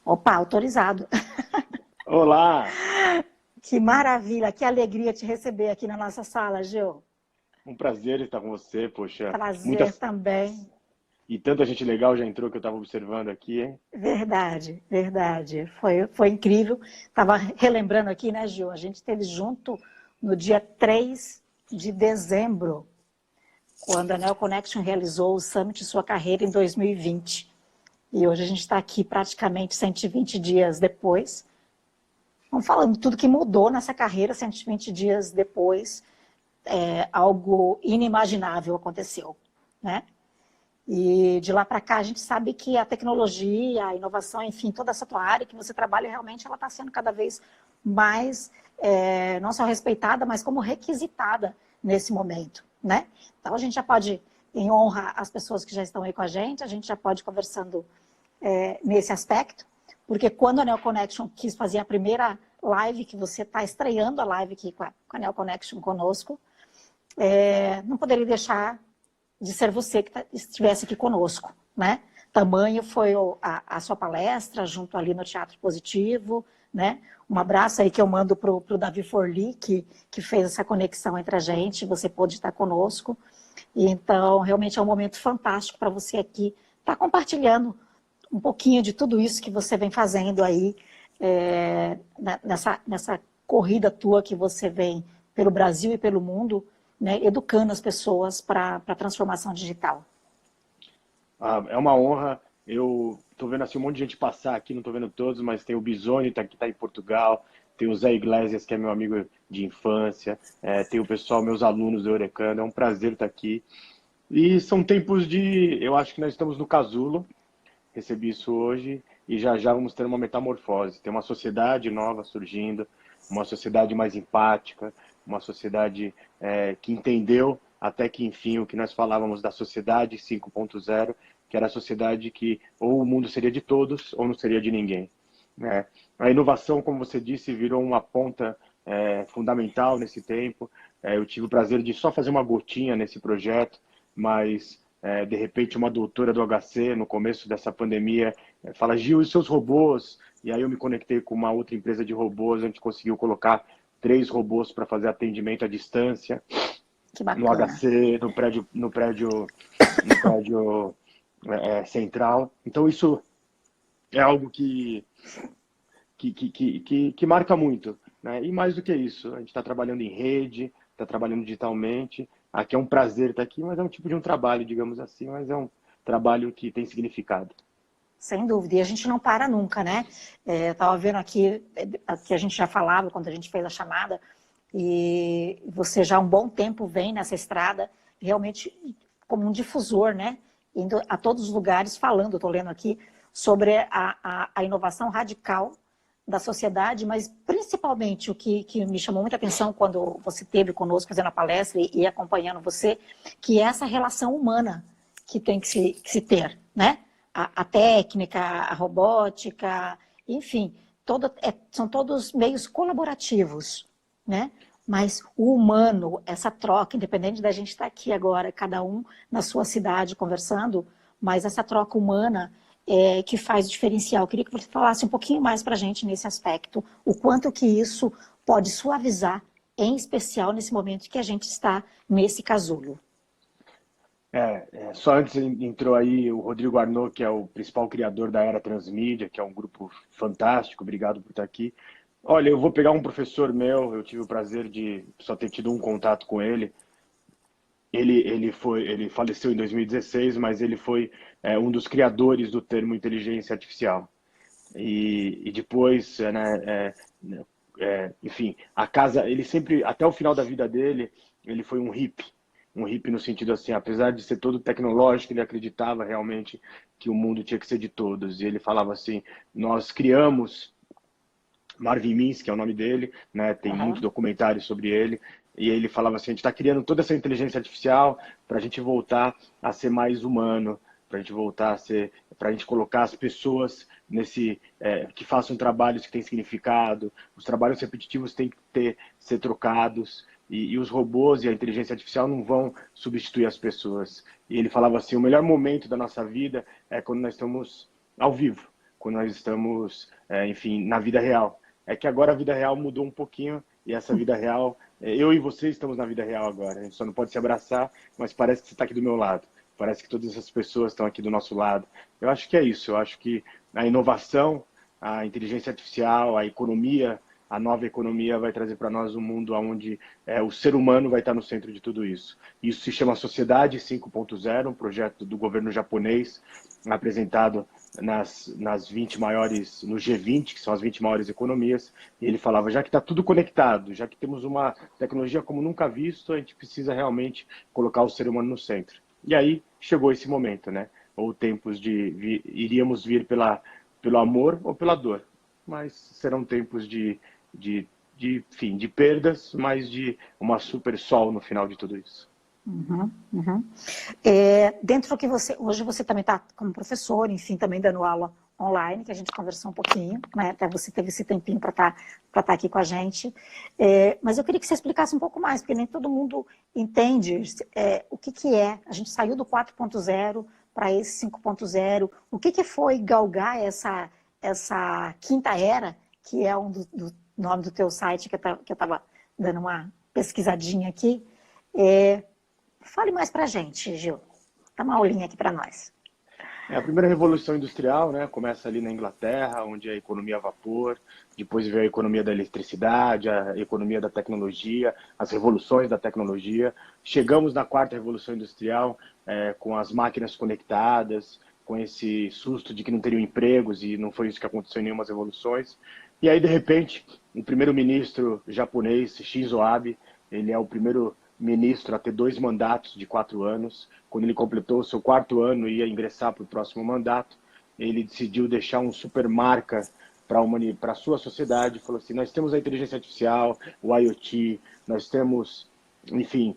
Opa, autorizado. Olá, Que maravilha, que alegria te receber aqui na nossa sala, Gil. um prazer estar com você, poxa. Prazer também. E tanta gente legal já entrou que eu estava observando aqui, hein? Verdade, verdade. Foi incrível. Estava relembrando aqui, né, Gil? A gente esteve junto no dia 3 de dezembro, quando a Neo Connection realizou o Summit Sua Carreira em 2020. E hoje a gente está aqui praticamente 120 dias depois. Vamos falando de tudo que mudou nessa carreira, 120 dias depois. Algo inimaginável aconteceu, né? E de lá para cá a gente sabe que a tecnologia, a inovação, enfim, toda essa tua área que você trabalha, realmente ela está sendo cada vez mais, não só respeitada, mas como requisitada nesse momento, né? Então a gente já pode, em honra às pessoas que já estão aí com a gente já pode ir conversando nesse aspecto, porque quando a Neo Connection quis fazer a primeira live, que você está estreando a live aqui com a Neo Connection conosco, não poderia deixar de ser você que estivesse aqui conosco, né? Tamanho foi a sua palestra, junto ali no Teatro Positivo, né? Um abraço aí que eu mando para o Davi Forli, que fez essa conexão entre a gente, você pôde estar conosco. E então, realmente é um momento fantástico para você aqui estar compartilhando um pouquinho de tudo isso que você vem fazendo aí, nessa corrida tua que você vem pelo Brasil e pelo mundo, né, educando as pessoas para a transformação digital. Ah, é uma honra. Eu tô vendo assim um monte de gente passar aqui, não tô vendo todos, mas tem o Bisoni que tá em Portugal, tem o Zé Iglesias, que é meu amigo de infância, tem o pessoal, meus alunos do Eurecano, é um prazer estar aqui. E são tempos de, eu acho que nós estamos no casulo, recebi isso hoje, e já já vamos ter uma metamorfose. Tem uma sociedade nova surgindo, uma sociedade mais empática, uma sociedade que entendeu até que enfim o que nós falávamos da sociedade 5.0, que era a sociedade que ou o mundo seria de todos ou não seria de ninguém, né? A inovação, como você disse, virou uma ponta fundamental nesse tempo. Eu tive o prazer de só fazer uma gotinha nesse projeto, mas de repente uma doutora do HC no começo dessa pandemia fala: Gil, e seus robôs? E aí eu me conectei com uma outra empresa de robôs, a gente conseguiu colocar 3 robôs para fazer atendimento à distância Que no bacana. HC, no prédio central. Então isso é algo que marca muito, né? E mais do que isso, a gente está trabalhando em rede, está trabalhando digitalmente. Aqui é um prazer estar aqui, mas é um tipo de um trabalho, digamos assim, mas é um trabalho que tem significado. Sem dúvida, e a gente não para nunca, né? Estava vendo aqui, que a gente já falava quando a gente fez a chamada, e você já há um bom tempo vem nessa estrada, realmente como um difusor, né? Indo a todos os lugares falando, estou lendo aqui, sobre a inovação radical da sociedade, mas principalmente o que me chamou muita atenção quando você esteve conosco fazendo a palestra e acompanhando você, que é essa relação humana que tem que se ter, né? A técnica, a robótica, enfim, são todos meios colaborativos, né? Mas o humano, essa troca, independente da gente estar aqui agora, cada um na sua cidade conversando, mas essa troca humana que faz diferencial. Eu queria que você falasse um pouquinho mais para a gente nesse aspecto, o quanto que isso pode suavizar, em especial nesse momento que a gente está nesse casulo. Só antes entrou aí o Rodrigo Arnaud, que é o principal criador da Era Transmídia, que é um grupo fantástico, obrigado por estar aqui. Olha, eu vou pegar um professor meu, eu tive o prazer de só ter tido um contato com ele. Ele faleceu em 2016, mas ele foi um dos criadores do termo inteligência artificial. E depois, enfim, a casa, ele sempre, até o final da vida dele, ele foi um hippie no sentido assim, apesar de ser todo tecnológico, ele acreditava realmente que o mundo tinha que ser de todos. E ele falava assim: nós criamos Marvin Minsky, que é o nome dele, né? Tem muitos Uhum. documentários sobre ele. E ele falava assim: a gente está criando toda essa inteligência artificial para a gente voltar a ser mais humano, para a gente voltar a ser, para a gente colocar as pessoas que façam trabalhos que têm significado. Os trabalhos repetitivos têm que ser trocados. E os robôs e a inteligência artificial não vão substituir as pessoas. E ele falava assim: o melhor momento da nossa vida é quando nós estamos ao vivo, quando nós estamos, enfim, na vida real. É que agora a vida real mudou um pouquinho e essa vida real, eu e você estamos na vida real agora. A gente só não pode se abraçar, mas parece que você está aqui do meu lado. Parece que todas essas pessoas estão aqui do nosso lado. Eu acho que é isso. Eu acho que a inovação, a inteligência artificial, a economia, a nova economia vai trazer para nós um mundo onde o ser humano vai estar no centro de tudo isso. Isso se chama Sociedade 5.0, um projeto do governo japonês, apresentado nas 20 maiores, no G20, que são as 20 maiores economias, e ele falava, já que está tudo conectado, já que temos uma tecnologia como nunca visto, a gente precisa realmente colocar o ser humano no centro. E aí chegou esse momento, né? Ou tempos iríamos vir pelo amor ou pela dor, mas serão tempos enfim, de perdas, mas de uma super sol no final de tudo isso. Uhum, uhum. Dentro do que hoje você também está como professor, enfim, também dando aula online, que a gente conversou um pouquinho, né? Até você teve esse tempinho para estar aqui com a gente. Mas eu queria que você explicasse um pouco mais, porque nem todo mundo entende o que é. A gente saiu do 4.0 para esse 5.0. O que foi galgar essa quinta era, que é um do nome do teu site, que eu estava dando uma pesquisadinha aqui. Fale mais para a gente, Gil. Dá uma aulinha aqui para nós. A primeira revolução industrial, né, começa ali na Inglaterra, onde a economia a vapor, depois veio a economia da eletricidade, a economia da tecnologia, as revoluções da tecnologia. Chegamos na quarta revolução industrial, com as máquinas conectadas, com esse susto de que não teriam empregos, e não foi isso que aconteceu em nenhuma das revoluções. E aí, de repente, o primeiro-ministro japonês, Shinzo Abe, ele é o primeiro ministro a ter 2 mandatos de 4 anos. Quando ele completou o seu 4º ano e ia ingressar para o próximo mandato, ele decidiu deixar um super marca para a sua sociedade. Falou assim, nós temos a inteligência artificial, o IoT, nós temos, enfim,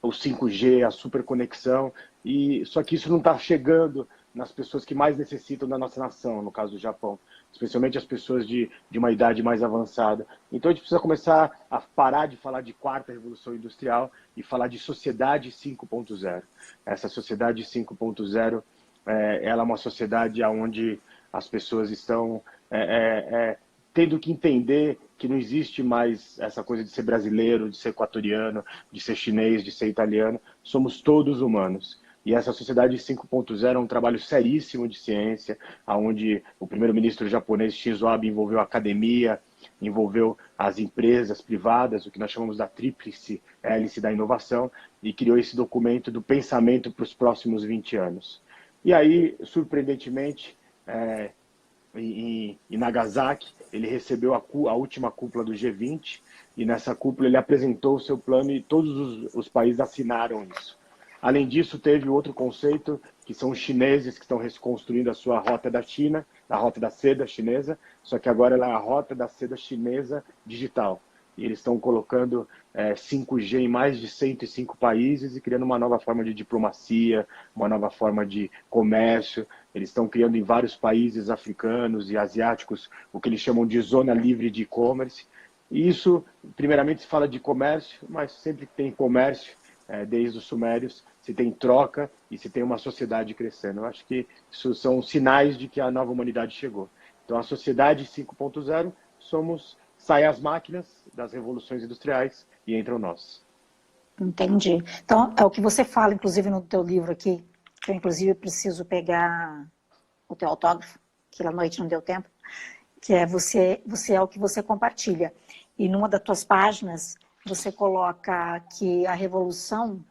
o 5G, a super conexão, só que isso não está chegando nas pessoas que mais necessitam da nossa nação, no caso do Japão, especialmente as pessoas de uma idade mais avançada. Então a gente precisa começar a parar de falar de quarta revolução industrial e falar de sociedade 5.0. Essa sociedade 5.0, ela é uma sociedade onde as pessoas estão tendo que entender que não existe mais essa coisa de ser brasileiro, de ser equatoriano, de ser chinês, de ser italiano. Somos todos humanos. E essa sociedade 5.0 é um trabalho seríssimo de ciência, onde o primeiro-ministro japonês Shinzo Abe envolveu a academia, envolveu as empresas privadas, o que nós chamamos da tríplice hélice da inovação, e criou esse documento do pensamento para os próximos 20 anos. E aí, surpreendentemente, em Nagasaki, ele recebeu a última cúpula do G20, e nessa cúpula ele apresentou o seu plano e todos os países assinaram isso. Além disso, teve outro conceito, que são os chineses que estão reconstruindo a sua rota da China, a rota da seda chinesa, só que agora ela é a rota da seda chinesa digital. E eles estão colocando 5G em mais de 105 países e criando uma nova forma de diplomacia, uma nova forma de comércio. Eles estão criando em vários países africanos e asiáticos o que eles chamam de zona livre de e-commerce. E isso, primeiramente, se fala de comércio, mas sempre que tem comércio, desde os sumérios, se tem troca e se tem uma sociedade crescendo. Eu acho que isso são sinais de que a nova humanidade chegou. Então, a sociedade 5.0 sai as máquinas das revoluções industriais e entram nós. Entendi. Então, é o que você fala, inclusive, no teu livro aqui, que eu, inclusive, preciso pegar o teu autógrafo, que na noite não deu tempo, que é você é o que você compartilha. E numa das tuas páginas, você coloca que a revolução,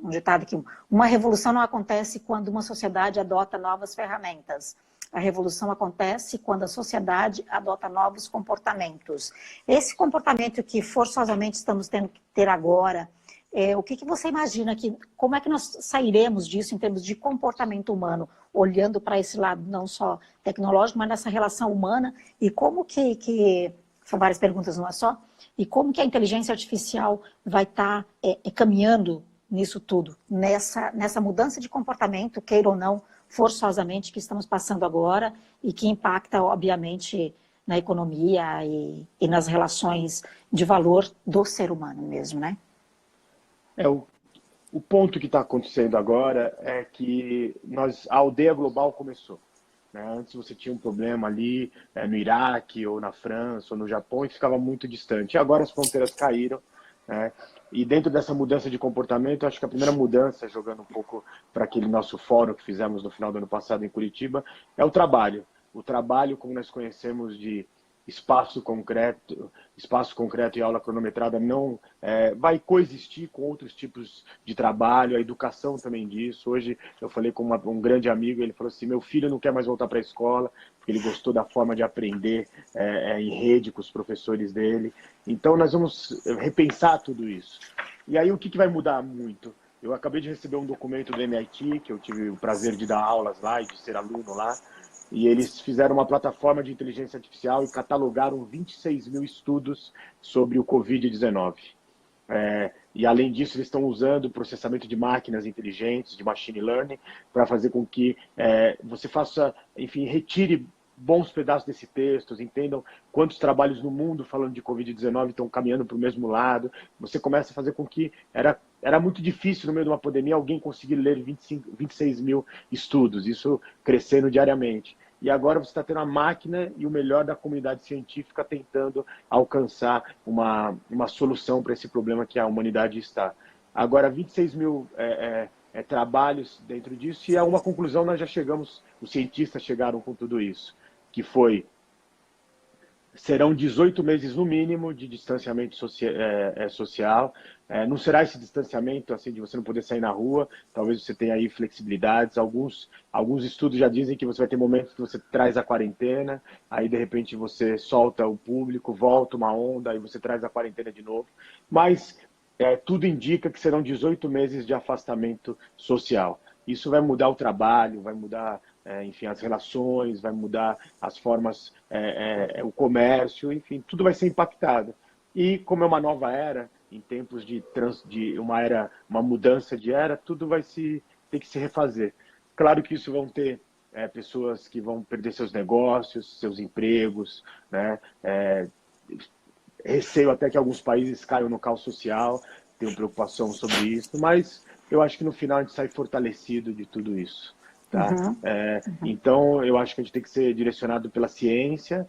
um ditado aqui, uma revolução não acontece quando uma sociedade adota novas ferramentas. A revolução acontece quando a sociedade adota novos comportamentos. Esse comportamento que forçosamente estamos tendo que ter agora, o que você imagina, como é que nós sairemos disso em termos de comportamento humano, olhando para esse lado não só tecnológico, mas nessa relação humana, e como que são várias perguntas, não é só, e como que a inteligência artificial vai estar caminhando nisso tudo, nessa mudança de comportamento, queira ou não, forçosamente, que estamos passando agora e que impacta, obviamente, na economia e nas relações de valor do ser humano mesmo, né? O ponto que está acontecendo agora é que a aldeia global começou. Né? Antes você tinha um problema ali no Iraque, ou na França, ou no Japão, e ficava muito distante. E agora as fronteiras caíram, né? E dentro dessa mudança de comportamento, acho que a primeira mudança, jogando um pouco para aquele nosso fórum que fizemos no final do ano passado em Curitiba, é o trabalho. O trabalho, como nós conhecemos, de espaço concreto e aula cronometrada não vai coexistir com outros tipos de trabalho, a educação também disso. Hoje eu falei com um grande amigo, ele falou assim, meu filho não quer mais voltar para a escola, porque ele gostou da forma de aprender em rede com os professores dele. Então nós vamos repensar tudo isso. E aí o que vai mudar muito? Eu acabei de receber um documento do MIT, que eu tive o prazer de dar aulas lá e de ser aluno lá, e eles fizeram uma plataforma de inteligência artificial e catalogaram 26 mil estudos sobre o Covid-19. E além disso, eles estão usando o processamento de máquinas inteligentes, de machine learning, para fazer com que você faça, enfim, retire bons pedaços desse texto, entendam quantos trabalhos no mundo falando de Covid-19 estão caminhando para o mesmo lado. Você começa a fazer com que era muito difícil no meio de uma pandemia alguém conseguir ler 26 mil estudos, isso crescendo diariamente. E agora você está tendo a máquina e o melhor da comunidade científica tentando alcançar uma solução para esse problema que a humanidade está. Agora, 26 mil trabalhos dentro disso, e a uma conclusão nós já chegamos, os cientistas chegaram com tudo isso, que serão 18 meses no mínimo de distanciamento social. Não será esse distanciamento assim de você não poder sair na rua, talvez você tenha aí flexibilidades. Alguns estudos já dizem que você vai ter momentos que você traz a quarentena, aí de repente você solta o público, volta uma onda, aí você traz a quarentena de novo. Mas tudo indica que serão 18 meses de afastamento social. Isso vai mudar o trabalho, vai mudar enfim, as relações, vai mudar as formas, o comércio, enfim, tudo vai ser impactado. E como é uma nova era, em tempos de uma mudança de era, tudo vai ter que se refazer. Claro que isso vão ter pessoas que vão perder seus negócios, seus empregos, né? Receio até que alguns países caiam no caos social, tenho preocupação sobre isso, mas eu acho que no final a gente sai fortalecido de tudo isso. Tá? Então, eu acho que a gente tem que ser direcionado pela ciência,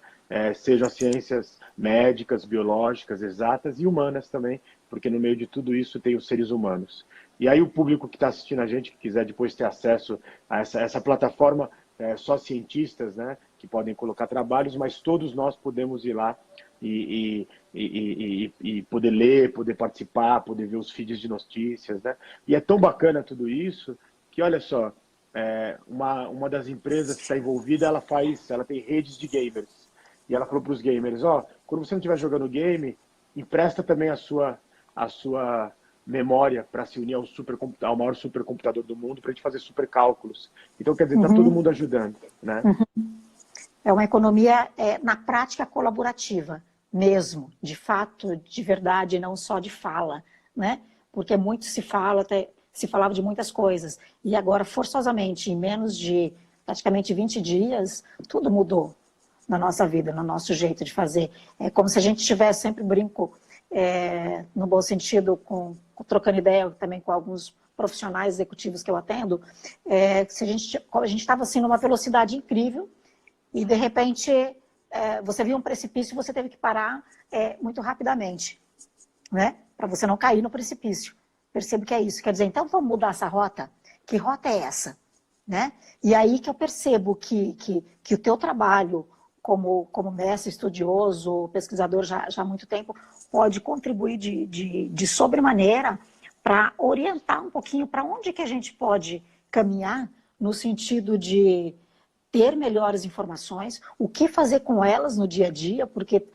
sejam as ciências médicas, biológicas, exatas e humanas também, porque no meio de tudo isso tem os seres humanos. E aí o público que está assistindo a gente, que quiser depois ter acesso a essa plataforma, só cientistas, né, que podem colocar trabalhos, mas todos nós podemos ir lá e poder ler, poder participar, poder ver os feeds de notícias, né? E é tão bacana tudo isso que, olha só, uma das empresas que está envolvida, ela tem redes de gamers. E ela falou para os gamers, quando você não estiver jogando game, empresta também a sua memória para se unir ao maior supercomputador do mundo para a gente fazer supercálculos. Então, quer dizer, está todo mundo ajudando, né? É uma economia, na prática, colaborativa mesmo, de fato, de verdade, não só de fala, né? Porque muito se falava de muitas coisas, e agora, forçosamente, em menos de praticamente 20 dias, tudo mudou na nossa vida, no nosso jeito de fazer. É como se a gente tivesse, sempre brinco, no bom sentido, trocando ideia também com alguns profissionais executivos que eu atendo, se a gente estava assim, numa velocidade incrível, e de repente você viu um precipício e você teve que parar muito rapidamente, né? Para você não cair no precipício. Percebo que é isso. Quer dizer, então vamos mudar essa rota? Que rota é essa? Né? E aí que eu percebo que o teu trabalho como mestre, estudioso, pesquisador já há muito tempo, pode contribuir de sobremaneira para orientar um pouquinho para onde que a gente pode caminhar no sentido de ter melhores informações, o que fazer com elas no dia a dia, porque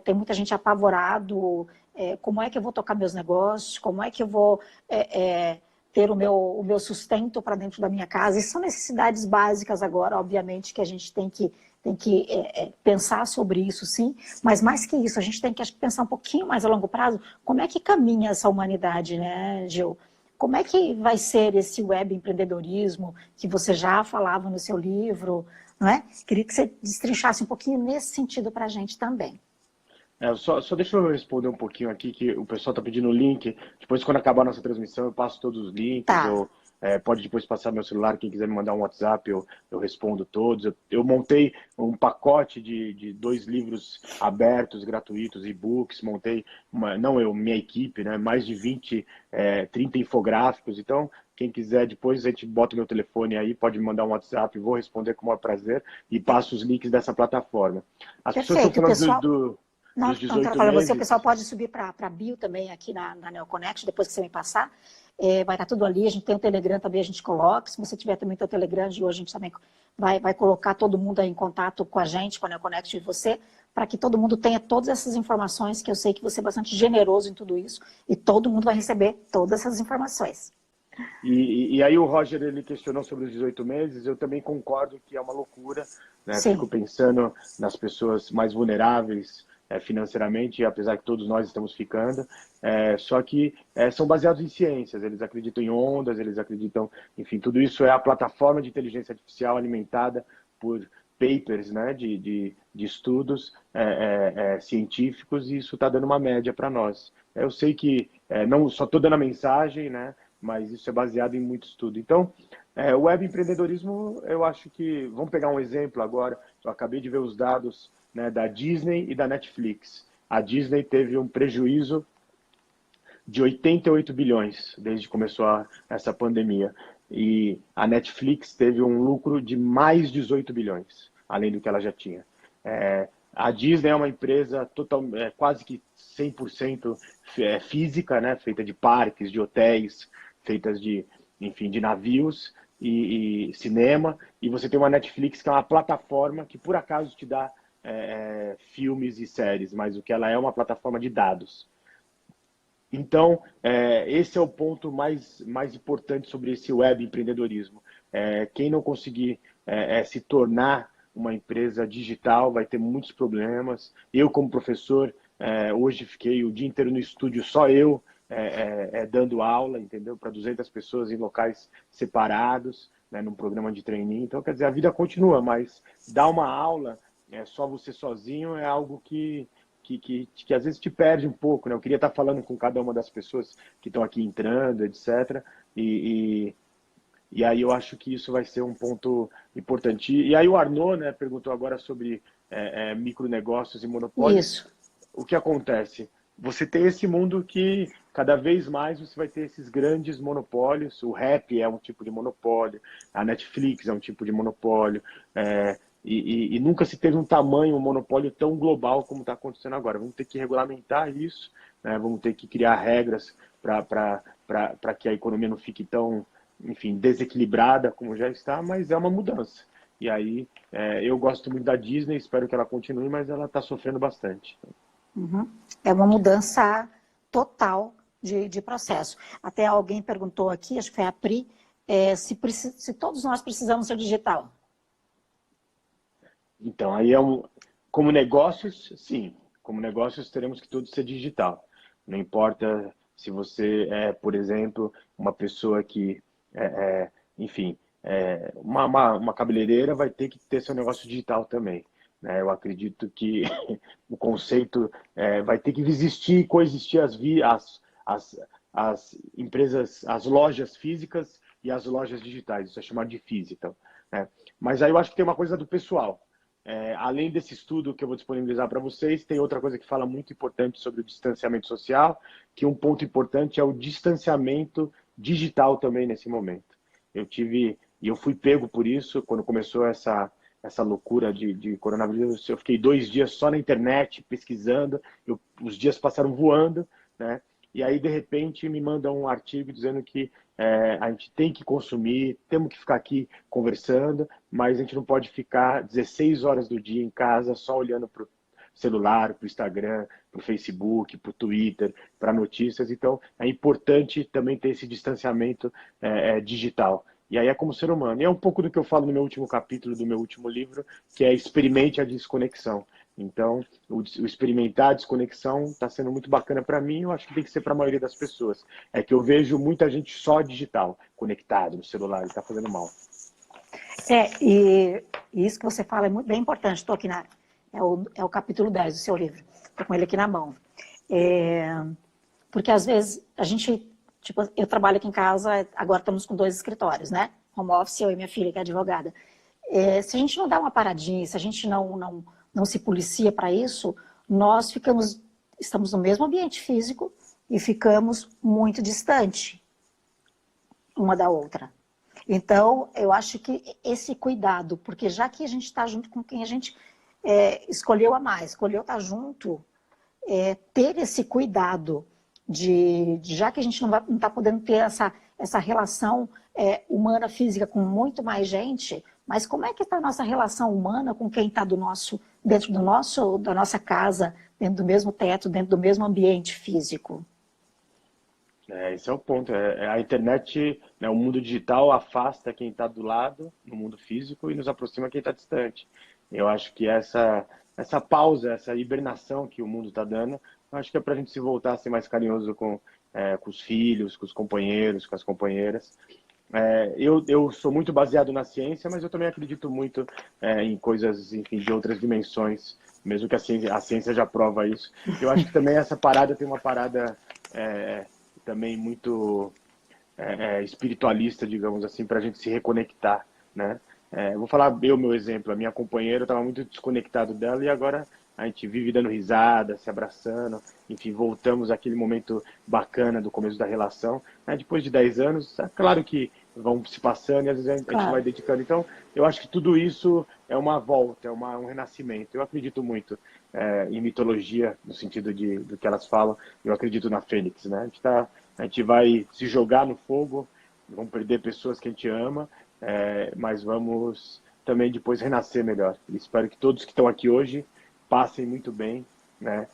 tem muita gente apavorado, como é que eu vou tocar meus negócios, como é que eu vou ter o meu sustento para dentro da minha casa. E são necessidades básicas agora, obviamente, que a gente tem que pensar sobre isso, sim, mas mais que isso, a gente tem que pensar um pouquinho mais a longo prazo, como é que caminha essa humanidade, né, Gil? Como é que vai ser esse web empreendedorismo que você já falava no seu livro, não é? Queria que você destrinchasse um pouquinho nesse sentido para a gente também. Só deixa eu responder um pouquinho aqui, que o pessoal está pedindo o link. Depois, quando acabar a nossa transmissão, eu passo todos os links, Tá. ou pode depois passar meu celular, quem quiser me mandar um WhatsApp, eu respondo todos. Eu montei um pacote de 2 livros abertos, gratuitos, e-books, montei, não eu, minha equipe, né, mais de 20, 30 infográficos. Então, quem quiser, depois a gente bota o meu telefone aí, pode me mandar um WhatsApp, vou responder com o maior prazer e passo os links dessa plataforma. As pessoas estão Perfeito. O falando pessoal, dos não quero 18 falar você, o pessoal meses. pode subir para a bio também aqui na NeoConnect, depois que você me passar. Vai estar tudo ali, a gente tem o Telegram também, a gente coloca. Se você tiver também o teu Telegram de hoje, a gente também vai colocar todo mundo aí em contato com a gente, com a NeoConnect e você, para que todo mundo tenha todas essas informações, que eu sei que você é bastante generoso em tudo isso, e todo mundo vai receber todas essas informações. E aí o Roger, ele questionou sobre os 18 meses, eu também concordo que é uma loucura, né? Fico Sim, pensando nas pessoas mais vulneráveis financeiramente, apesar que todos nós estamos ficando, só que são baseados em ciências, eles acreditam em ondas, eles acreditam, enfim, tudo isso é a plataforma de inteligência artificial alimentada por papers, né, de estudos científicos, e isso está dando uma média para nós. Eu sei que não só estou dando a mensagem, né, mas isso é baseado em muito estudo. Então, o web empreendedorismo, eu acho que, vamos pegar um exemplo agora, eu acabei de ver os dados, né, da Disney e da Netflix. A Disney teve um prejuízo de 88 bilhões desde que começou essa pandemia. E a Netflix teve um lucro de mais 18 bilhões, além do que ela já tinha. A Disney é uma empresa quase que 100% física, né, feita de parques, de hotéis, feitas enfim, de navios e cinema. E você tem uma Netflix que é uma plataforma que por acaso te dá filmes e séries, mas o que ela é uma plataforma de dados. Então, esse é o ponto mais importante sobre esse web empreendedorismo. Quem não conseguir se tornar uma empresa digital vai ter muitos problemas. Eu, como professor, hoje fiquei o dia inteiro no estúdio, só eu, dando aula, entendeu? Para 200 pessoas em locais separados, né, num programa de trainee. Então, quer dizer, a vida continua, mas dar uma aula só você sozinho é algo que às vezes te perde um pouco, né? Eu queria estar falando com cada uma das pessoas que estão aqui entrando, etc. E, e aí eu acho que isso vai ser um ponto importante. E aí o Arnaud, né, perguntou agora sobre micronegócios e monopólios. isso. O que acontece? Você tem esse mundo que cada vez mais você vai ter esses grandes monopólios. O rap é um tipo de monopólio, a Netflix é um tipo de monopólio. E nunca se teve um tamanho, um monopólio tão global como está acontecendo agora. Vamos ter que regulamentar isso, né? Vamos ter que criar regras para que a economia não fique tão, enfim, desequilibrada como já está, mas é uma mudança. E aí, eu gosto muito da Disney, espero que ela continue, mas ela está sofrendo bastante. Uhum. É uma mudança total de processo. Até alguém perguntou aqui, acho que foi a Pri, se todos nós precisamos ser digital. Então, aí como negócios, sim. Como negócios, teremos que tudo ser digital. Não importa se você é, por exemplo, uma pessoa que, enfim, uma cabeleireira vai ter que ter seu negócio digital também, né? Eu acredito que o conceito vai ter que existir e coexistir as empresas, as lojas físicas e as lojas digitais. Isso é chamado de physical, né? Mas aí eu acho que tem uma coisa do pessoal. Além desse estudo que eu vou disponibilizar para vocês, tem outra coisa que fala muito importante sobre o distanciamento social, que um ponto importante é o distanciamento digital também nesse momento. E eu fui pego por isso, quando começou essa loucura de coronavírus, eu fiquei 2 dias só na internet, pesquisando, os dias passaram voando, né? E aí, de repente, me mandam um artigo dizendo que a gente tem que consumir, temos que ficar aqui conversando, mas a gente não pode ficar 16 horas do dia em casa só olhando para o celular, para o Instagram, para o Facebook, para o Twitter, para notícias. Então, é importante também ter esse distanciamento digital. E aí é como ser humano. E é um pouco do que eu falo no meu último capítulo do meu último livro, que é experimente a desconexão. Então, o experimentar a desconexão está sendo muito bacana para mim, eu acho que tem que ser para a maioria das pessoas. É que eu vejo muita gente só digital, conectado no celular, e está fazendo mal. E isso que você fala é muito bem importante, estou aqui é o capítulo 10 do seu livro. Estou com ele aqui na mão. Porque às vezes a gente, tipo, eu trabalho aqui em casa, agora estamos com 2 escritórios, né? Home office, eu e minha filha, que é advogada. Se a gente não dá uma paradinha, se a gente não se policia para isso, nós estamos no mesmo ambiente físico e ficamos muito distante uma da outra. Então, eu acho que esse cuidado, porque já que a gente está junto com quem a gente escolheu amar, escolheu estar junto, ter esse cuidado já que a gente não está podendo ter essa relação humana, física com muito mais gente, mas como é que está a nossa relação humana com quem está dentro da nossa casa, dentro do mesmo teto, dentro do mesmo ambiente físico? Esse é o ponto. A internet, né, o mundo digital afasta quem está do lado, no mundo físico, e nos aproxima quem está distante. Eu acho que essa pausa, essa hibernação que o mundo está dando, eu acho que é para a gente se voltar a ser mais carinhoso com os filhos, com os companheiros, com as companheiras. Eu sou muito baseado na ciência, mas eu também acredito muito em coisas, enfim, de outras dimensões, mesmo que a ciência já prova isso. Eu acho que também essa parada tem uma parada também muito espiritualista, digamos assim, para a gente se reconectar, né? Vou falar meu exemplo. A minha companheira estava muito desconectado dela e agora a gente vive dando risada, se abraçando, enfim, voltamos àquele momento bacana do começo da relação. Depois de 10 anos, é claro que vão se passando e às vezes a gente vai dedicando. Então, eu acho que tudo isso é uma volta, um renascimento. Eu acredito muito em mitologia, no sentido do que elas falam. Eu acredito na Fênix, né? A gente vai se jogar no fogo, vamos perder pessoas que a gente ama, mas vamos também depois renascer melhor. Espero que todos que estão aqui hoje passem muito bem, né?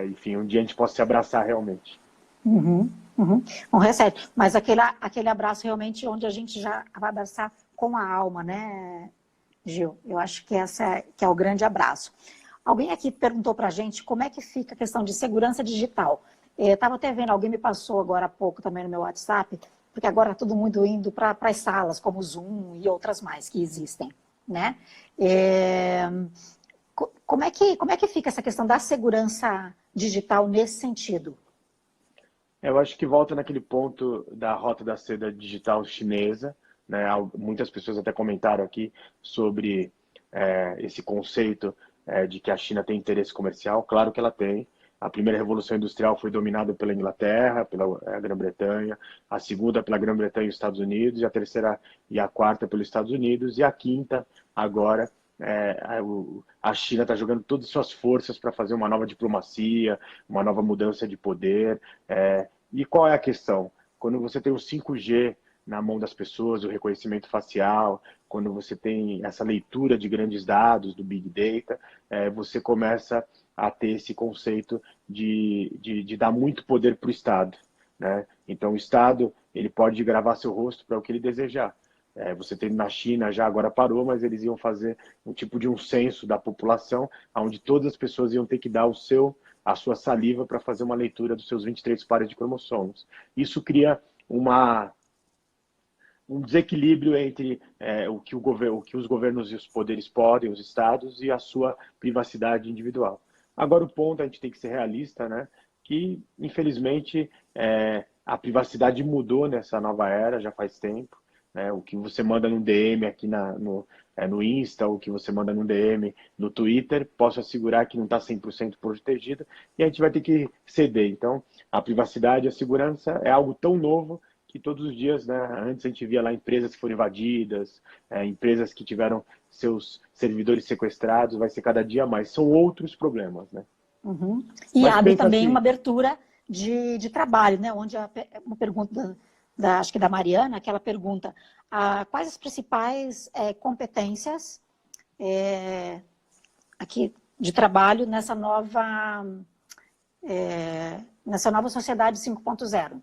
Enfim, um dia a gente possa se abraçar realmente. Um recebe, mas aquele abraço realmente onde a gente já vai abraçar com a alma, né, Gil? Eu acho que que é o grande abraço. Alguém aqui perguntou para a gente como é que fica a questão de segurança digital. Estava até vendo, alguém me passou agora há pouco também no meu WhatsApp, porque agora todo mundo indo para as salas, como o Zoom e outras mais que existem, né? Como é que fica essa questão da segurança digital nesse sentido? Eu acho que volta naquele ponto da rota da seda digital chinesa, né? Muitas pessoas até comentaram aqui sobre esse conceito de que a China tem interesse comercial. Claro que ela tem. A primeira revolução industrial foi dominada pela Inglaterra, pela Grã-Bretanha, a segunda pela Grã-Bretanha e os Estados Unidos, e a terceira e a quarta pelos Estados Unidos, e a quinta agora a China está jogando todas as suas forças para fazer uma nova diplomacia, uma nova mudança de poder. E qual é a questão? Quando você tem o 5G na mão das pessoas, o reconhecimento facial, quando você tem essa leitura de grandes dados, do Big Data, você começa a ter esse conceito de dar muito poder para o Estado, né? Então, o Estado ele pode gravar seu rosto para o que ele desejar. Você tem na China, já agora parou, mas eles iam fazer um tipo de um censo da população, onde todas as pessoas iam ter que dar a sua saliva para fazer uma leitura dos seus 23 pares de cromossomos. Isso cria um desequilíbrio entre o que os governos e os poderes podem, os estados, e a sua privacidade individual. Agora, o ponto, a gente tem que ser realista, né? Que, infelizmente, a privacidade mudou nessa nova era, já faz tempo. O que você manda no DM aqui no Insta, o que você manda no DM no Twitter, posso assegurar que não está 100% protegido e a gente vai ter que ceder. Então, a privacidade e a segurança é algo tão novo que todos os dias, né, antes a gente via lá empresas que foram invadidas, empresas que tiveram seus servidores sequestrados, vai ser cada dia mais. São outros problemas, né? E Mas abre pensa também assim, uma abertura de trabalho, né? Onde uma pergunta acho que da Mariana, que ela pergunta quais as principais competências aqui de trabalho nessa nova sociedade 5.0.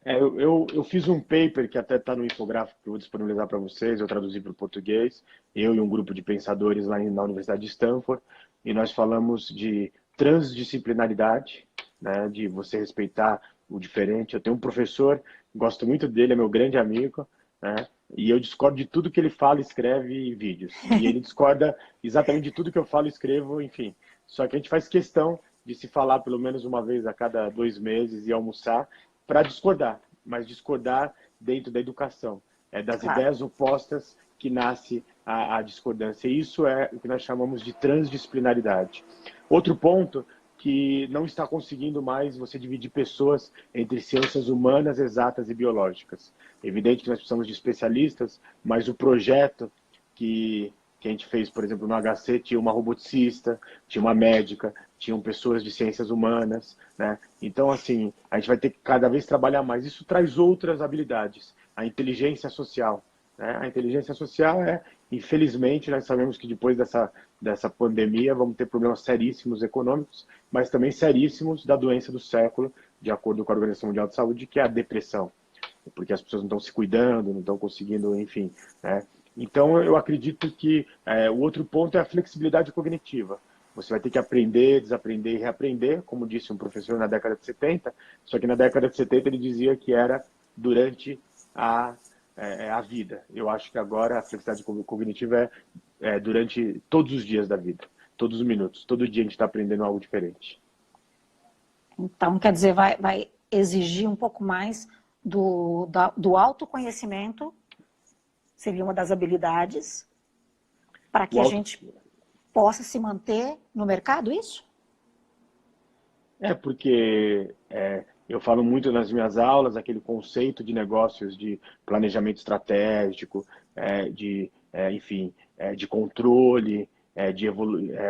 Eu fiz um paper que até está no infográfico que eu vou disponibilizar para vocês, eu traduzi para o português, eu e um grupo de pensadores lá na Universidade de Stanford, e nós falamos de transdisciplinaridade, né, de você respeitar o diferente. Eu tenho um professor, gosto muito dele, é meu grande amigo, né, E eu discordo de tudo que ele fala, escreve em vídeos. E ele discorda exatamente de tudo que eu falo e escrevo, enfim. Só que a gente faz questão de se falar pelo menos uma vez a cada 2 meses e almoçar para discordar, mas discordar dentro da educação. É das Claro. ideias opostas que nasce a discordância. E isso é o que nós chamamos de transdisciplinaridade. Outro ponto que não está conseguindo mais você dividir pessoas entre ciências humanas, exatas e biológicas. É evidente que nós precisamos de especialistas, mas o projeto que a gente fez, por exemplo, no HC, tinha uma roboticista, tinha uma médica, tinham pessoas de ciências humanas, né? Então, assim, a gente vai ter que cada vez trabalhar mais. Isso traz outras habilidades. A inteligência social, né? A inteligência social infelizmente, nós sabemos que depois dessa pandemia vamos ter problemas seríssimos econômicos, mas também seríssimos da doença do século, de acordo com a Organização Mundial de Saúde, que é a depressão, porque as pessoas não estão se cuidando, não estão conseguindo, enfim, né? Então, eu acredito que o outro ponto é a flexibilidade cognitiva. Você vai ter que aprender, desaprender e reaprender, como disse um professor na década de 70, só que na década de 70 ele dizia que era durante a vida. Eu acho que agora a flexibilidade cognitiva é durante todos os dias da vida, todos os minutos, todo dia a gente está aprendendo algo diferente. Então, quer dizer, vai exigir um pouco mais do autoconhecimento, seria uma das habilidades, para que a gente possa se manter no mercado, isso? Porque eu falo muito nas minhas aulas aquele conceito de negócios de planejamento estratégico, enfim, de controle,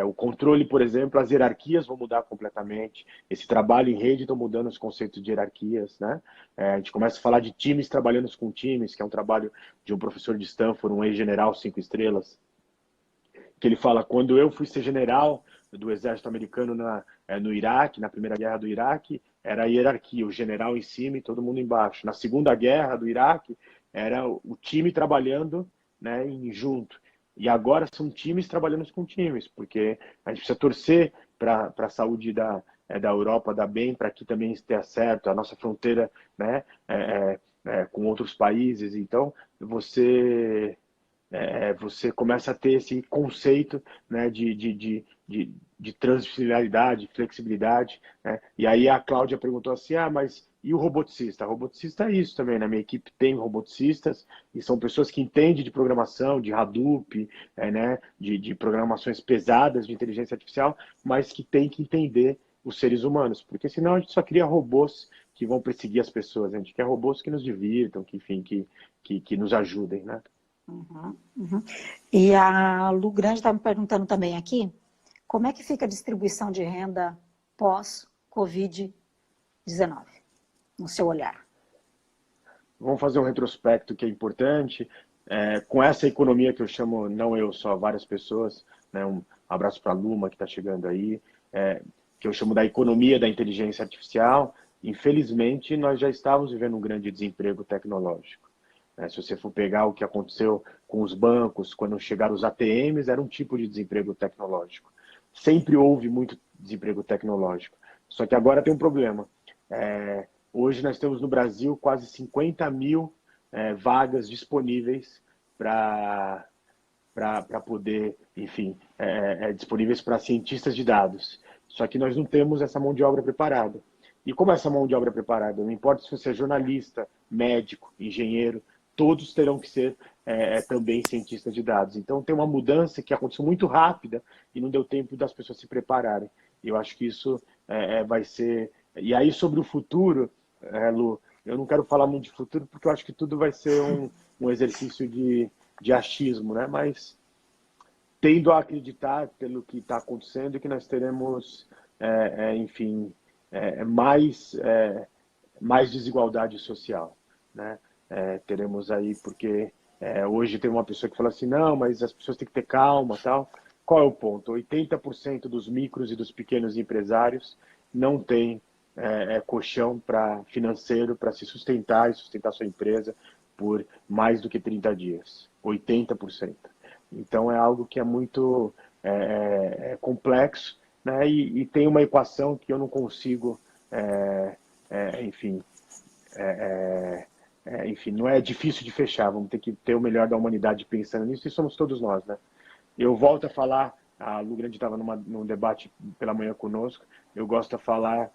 o controle, por exemplo, as hierarquias vão mudar completamente. Esse trabalho em rede está mudando os conceitos de hierarquias, né? A gente começa a falar de times trabalhando com times, que é um trabalho de um professor de Stanford, um ex-general 5 estrelas, que ele fala, quando eu fui ser general do exército americano no Iraque, na primeira guerra do Iraque, era a hierarquia, o general em cima e todo mundo embaixo. Na segunda guerra do Iraque, era o time trabalhando, né, junto. E agora são times trabalhando com times, porque a gente precisa torcer para a saúde da Europa dar bem, para que também esteja certo, a nossa fronteira, né, com outros países. Então, você começa a ter esse conceito, né, de transdisciplinaridade, flexibilidade, né? E aí a Cláudia perguntou assim, mas e o roboticista? O roboticista é isso também, na minha equipe tem roboticistas, e são pessoas que entendem de programação, de Hadoop, né, de programações pesadas de inteligência artificial, mas que tem que entender os seres humanos, porque senão a gente só cria robôs que vão perseguir as pessoas, a gente quer robôs que nos divirtam, que, enfim, que nos ajudem, né? Uhum, uhum. E a Lu Grande está me perguntando também aqui, como é que fica a distribuição de renda pós-Covid-19, no seu olhar? Vamos fazer um retrospecto que é importante. Com essa economia que eu chamo, não eu só, várias pessoas, né, um abraço para a Luma que está chegando aí, que eu chamo da economia da inteligência artificial, infelizmente nós já estávamos vivendo um grande desemprego tecnológico. Se você for pegar o que aconteceu com os bancos, quando chegaram os ATMs, era um tipo de desemprego tecnológico. Sempre houve muito desemprego tecnológico. Só que agora tem um problema. Hoje nós temos no Brasil quase 50 mil vagas disponíveis para poder, enfim, disponíveis para cientistas de dados. Só que nós não temos essa mão de obra preparada. E como é essa mão de obra preparada? Não importa se você é jornalista, médico, engenheiro, todos terão que ser também cientistas de dados. Então tem uma mudança que aconteceu muito rápida e não deu tempo das pessoas se prepararem. Eu acho que isso vai ser... E aí sobre o futuro, Lu, eu não quero falar muito de futuro porque eu acho que tudo vai ser um exercício de achismo, né? Mas tendo a acreditar pelo que está acontecendo que nós teremos, enfim, mais desigualdade social, né? Teremos aí, porque hoje tem uma pessoa que fala assim, não, mas as pessoas têm que ter calma, tal. Qual é o ponto? 80% dos micros e dos pequenos empresários não têm colchão financeiro para se sustentar e sustentar sua empresa por mais do que 30 dias. 80%. Então é algo que é muito complexo, né? E tem uma equação que eu não consigo, enfim, enfim, não é difícil de fechar, vamos ter que ter o melhor da humanidade pensando nisso, e somos todos nós, né? Eu volto a falar, a Lu Grande estava num debate pela manhã conosco, eu gosto de falar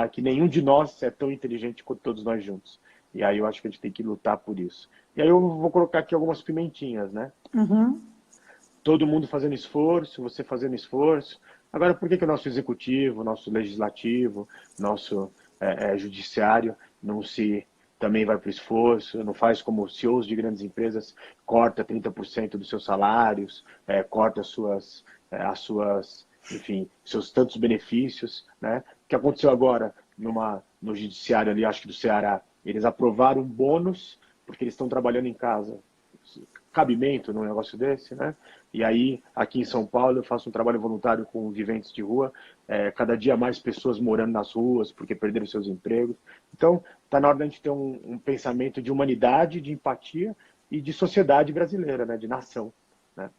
que nenhum de nós é tão inteligente quanto todos nós juntos. E aí eu acho que a gente tem que lutar por isso. E aí eu vou colocar aqui algumas pimentinhas, né? Uhum. Todo mundo fazendo esforço, você fazendo esforço. Agora, por que que o nosso executivo, nosso legislativo, nosso judiciário não se também vai para o esforço, não faz como CEOs de grandes empresas, corta 30% dos seus salários, corta enfim, seus tantos benefícios, né? O que aconteceu agora no judiciário ali, acho que do Ceará, eles aprovaram um bônus porque eles estão trabalhando em casa. Cabimento num negócio desse, né? E aí, aqui em São Paulo, eu faço um trabalho voluntário com viventes de rua, cada dia mais pessoas morando nas ruas porque perderam seus empregos. Então, está na hora da gente ter um pensamento de humanidade, de empatia e de sociedade brasileira, né? De nação, né?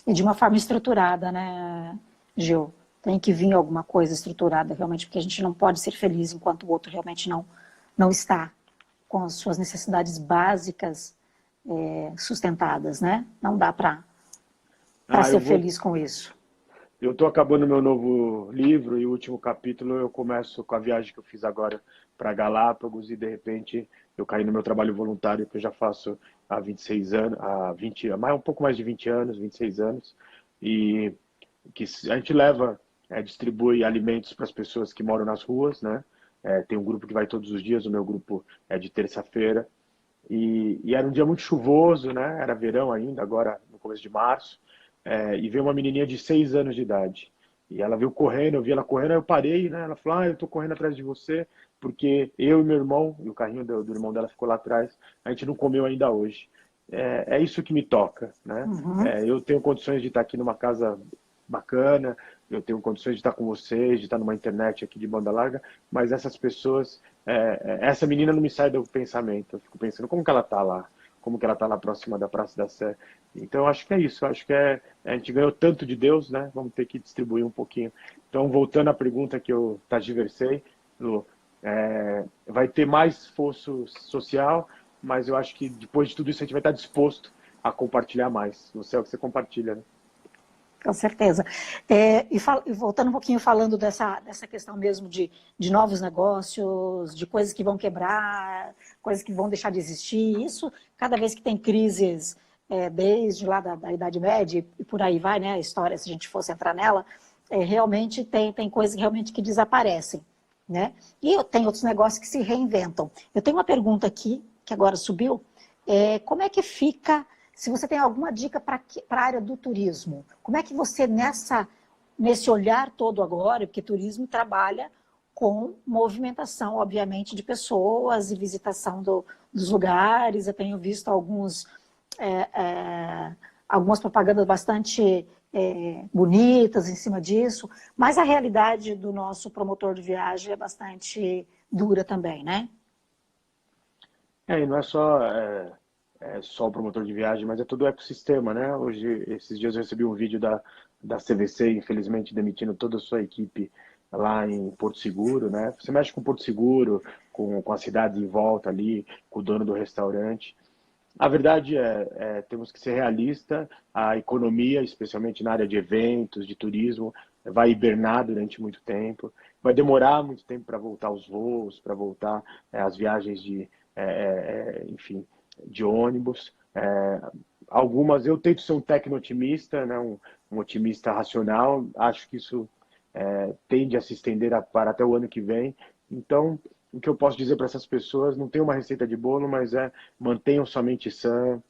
E de uma forma estruturada, né, Gil? Tem que vir alguma coisa estruturada, realmente, porque a gente não pode ser feliz enquanto o outro realmente não está com as suas necessidades básicas sustentadas, né? Não dá para ser feliz com isso. Eu estou acabando meu novo livro e o último capítulo eu começo com a viagem que eu fiz agora para Galápagos e de repente eu caí no meu trabalho voluntário que eu já faço há 26 anos, um pouco mais de 20 anos, 26 anos, e que a gente distribui alimentos para as pessoas que moram nas ruas, né? Tem um grupo que vai todos os dias, o meu grupo é de terça-feira, e era um dia muito chuvoso, né? Era verão ainda, agora no começo de março, e veio uma menininha de 6 anos de idade. E ela veio correndo, eu vi ela correndo, aí eu parei, né? Ela falou, eu tô correndo atrás de você, porque eu e meu irmão, e o carrinho do irmão dela ficou lá atrás, a gente não comeu ainda hoje. É isso que me toca, né? Uhum. Eu tenho condições de estar aqui numa casa bacana, eu tenho condições de estar com vocês, de estar numa internet aqui de banda larga, mas essas pessoas, essa menina não me sai do pensamento. Eu fico pensando, como que ela está lá? Como que ela está lá próxima da Praça da Sé? Então, eu acho que é isso. Eu acho que a gente ganhou tanto de Deus, né? Vamos ter que distribuir um pouquinho. Então, voltando à pergunta que eu transversei, Lu, vai ter mais esforço social, mas eu acho que depois de tudo isso a gente vai estar disposto a compartilhar mais. Você é o que você compartilha, né? Com certeza. E voltando um pouquinho falando dessa questão mesmo de novos negócios, de coisas que vão quebrar, coisas que vão deixar de existir, isso cada vez que tem crises, desde lá da Idade Média e por aí vai, né, a história, se a gente fosse entrar nela, realmente tem coisas realmente que desaparecem, né? E tem outros negócios que se reinventam. Eu tenho uma pergunta aqui, que agora subiu, como é que fica... Se você tem alguma dica para a área do turismo, como é que você, nesse olhar todo agora, porque turismo trabalha com movimentação, obviamente, de pessoas e visitação dos lugares, eu tenho visto algumas propagandas bastante bonitas em cima disso, mas a realidade do nosso promotor de viagem é bastante dura também, né? E não é só o promotor de viagem, mas é todo o ecossistema, né? Hoje, esses dias eu recebi um vídeo da CVC, infelizmente demitindo toda a sua equipe lá em Porto Seguro, né? Você mexe com Porto Seguro, com a cidade em volta ali, com o dono do restaurante. A verdade temos que ser realistas, a economia, especialmente na área de eventos, de turismo, vai hibernar durante muito tempo, vai demorar muito tempo para voltar os voos, para voltar as viagens enfim, de ônibus. Algumas, eu tento ser um tecno-otimista, né, um otimista racional, acho que isso tende a se estender para até o ano que vem. Então, o que eu posso dizer para essas pessoas, não tem uma receita de bolo, mas mantenham sua mente sã,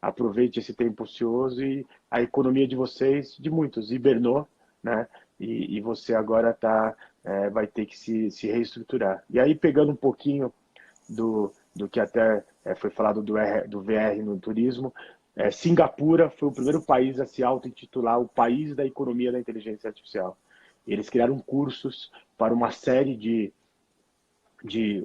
aproveite esse tempo ocioso e a economia de vocês, de muitos, hibernou, né? E você agora vai ter que se reestruturar. E aí, pegando um pouquinho do que até foi falado do VR no turismo, Singapura foi o primeiro país a se auto-intitular o país da economia da inteligência artificial. Eles criaram cursos para uma série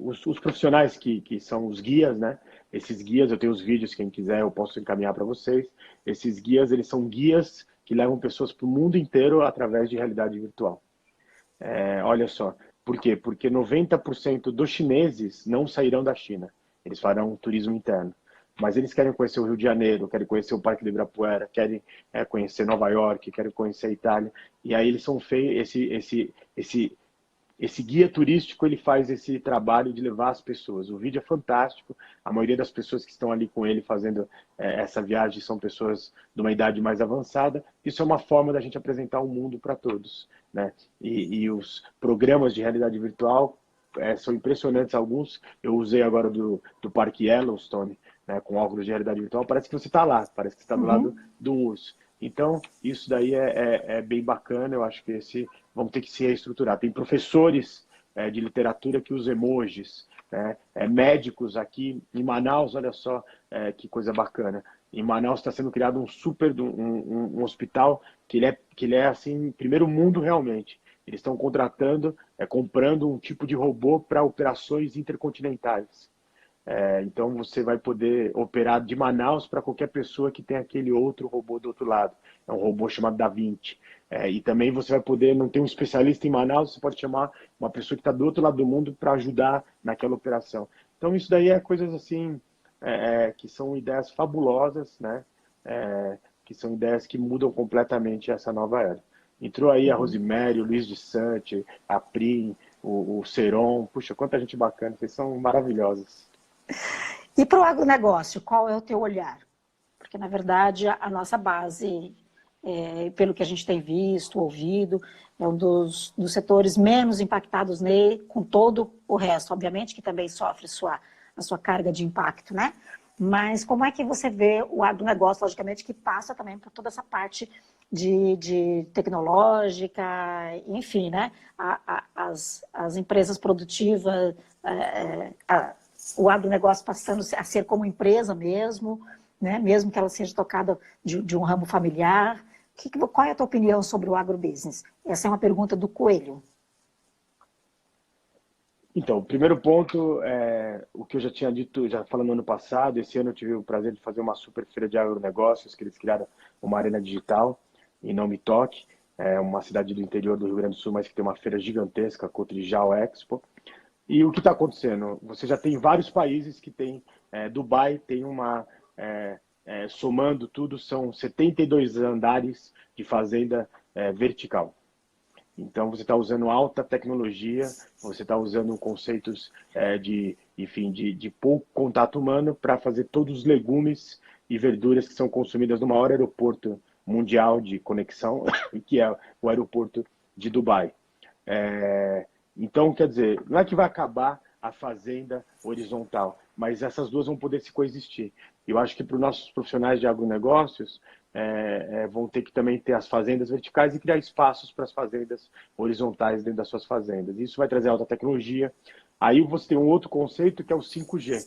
os profissionais que são os guias, né? Esses guias, eu tenho os vídeos, quem quiser eu posso encaminhar para vocês. Esses guias, eles são guias que levam pessoas para o mundo inteiro através de realidade virtual. Olha só, Por quê? Porque 90% dos chineses não sairão da China. Eles farão turismo interno. Mas eles querem conhecer o Rio de Janeiro, querem conhecer o Parque do Ibirapuera, querem conhecer Nova York, querem conhecer a Itália. E aí eles são feitos, esse guia turístico, ele faz esse trabalho de levar as pessoas. O vídeo é fantástico. A maioria das pessoas que estão ali com ele fazendo essa viagem são pessoas de uma idade mais avançada. Isso é uma forma da gente apresentar o mundo para todos, né? E os programas de realidade virtual são impressionantes. Alguns eu usei agora do Parque Yellowstone, né, com óculos de realidade virtual. Parece que você está lá, parece que você está do lado Uhum. do urso. Então, isso daí é bem bacana. Eu acho que vamos ter que se reestruturar. Tem professores de literatura que usam emojis, né? Médicos aqui em Manaus, olha só que coisa bacana. Em Manaus está sendo criado um hospital que ele é assim, primeiro mundo realmente. Eles estão contratando, comprando um tipo de robô para operações intercontinentais. Então você vai poder operar de Manaus para qualquer pessoa que tem aquele outro robô do outro lado. É um robô chamado Da Vinci. E também você vai poder, não ter um especialista em Manaus, você pode chamar uma pessoa que está do outro lado do mundo para ajudar naquela operação. Então isso daí é coisas assim, que são ideias fabulosas, né? Que são ideias que mudam completamente essa nova era. Entrou aí a Uhum. Rosemary, o Luiz de Sante, a Prim, o Seron. Puxa, quanta gente bacana, vocês são maravilhosos. E para o agronegócio, qual é o teu olhar? Porque, na verdade, a nossa base, pelo que a gente tem visto, ouvido, é um dos setores menos impactados nele, com todo o resto, obviamente, que também sofre a sua carga de impacto, né? Mas como é que você vê o agronegócio, logicamente, que passa também por toda essa parte de tecnológica, enfim, né? As empresas produtivas, o agronegócio passando a ser como empresa mesmo, né? Mesmo que ela seja tocada de um ramo familiar. Qual é a tua opinião sobre o agrobusiness? Essa é uma pergunta do Coelho. Então, o primeiro ponto é o que eu já tinha dito, já falando no ano passado. Esse ano eu tive o prazer de fazer uma super feira de agronegócios, que eles criaram uma arena digital em Não Me Toque, uma cidade do interior do Rio Grande do Sul, mas que tem uma feira gigantesca, a Cotrijal Expo. E o que está acontecendo? Você já tem vários países que tem, Dubai tem somando tudo, são 72 andares de fazenda vertical. Então você está usando alta tecnologia, você está usando conceitos enfim, de pouco contato humano para fazer todos os legumes e verduras que são consumidas no maior aeroporto mundial de conexão, que é o aeroporto de Dubai. Então, quer dizer, não é que vai acabar a fazenda horizontal, mas essas duas vão poder se coexistir. Eu acho que para os nossos profissionais de agronegócios, vão ter que também ter as fazendas verticais e criar espaços para as fazendas horizontais dentro das suas fazendas. Isso vai trazer alta tecnologia. Aí você tem um outro conceito que é o 5G.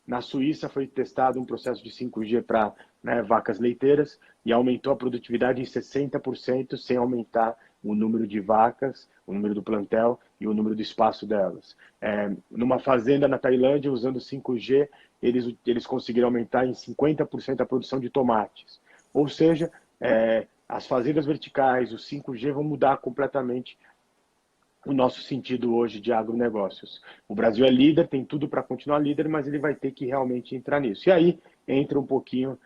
Na Suíça foi testado um processo de 5G para, né, vacas leiteiras e aumentou a produtividade em 60% sem aumentar o número de vacas, o número do plantel e o número do espaço delas. Numa fazenda na Tailândia, usando 5G, eles conseguiram aumentar em 50% a produção de tomates. Ou seja, as fazendas verticais, o 5G vão mudar completamente o nosso sentido hoje de agronegócios. O Brasil é líder, tem tudo para continuar líder, mas ele vai ter que realmente entrar nisso. E aí entra um pouquinho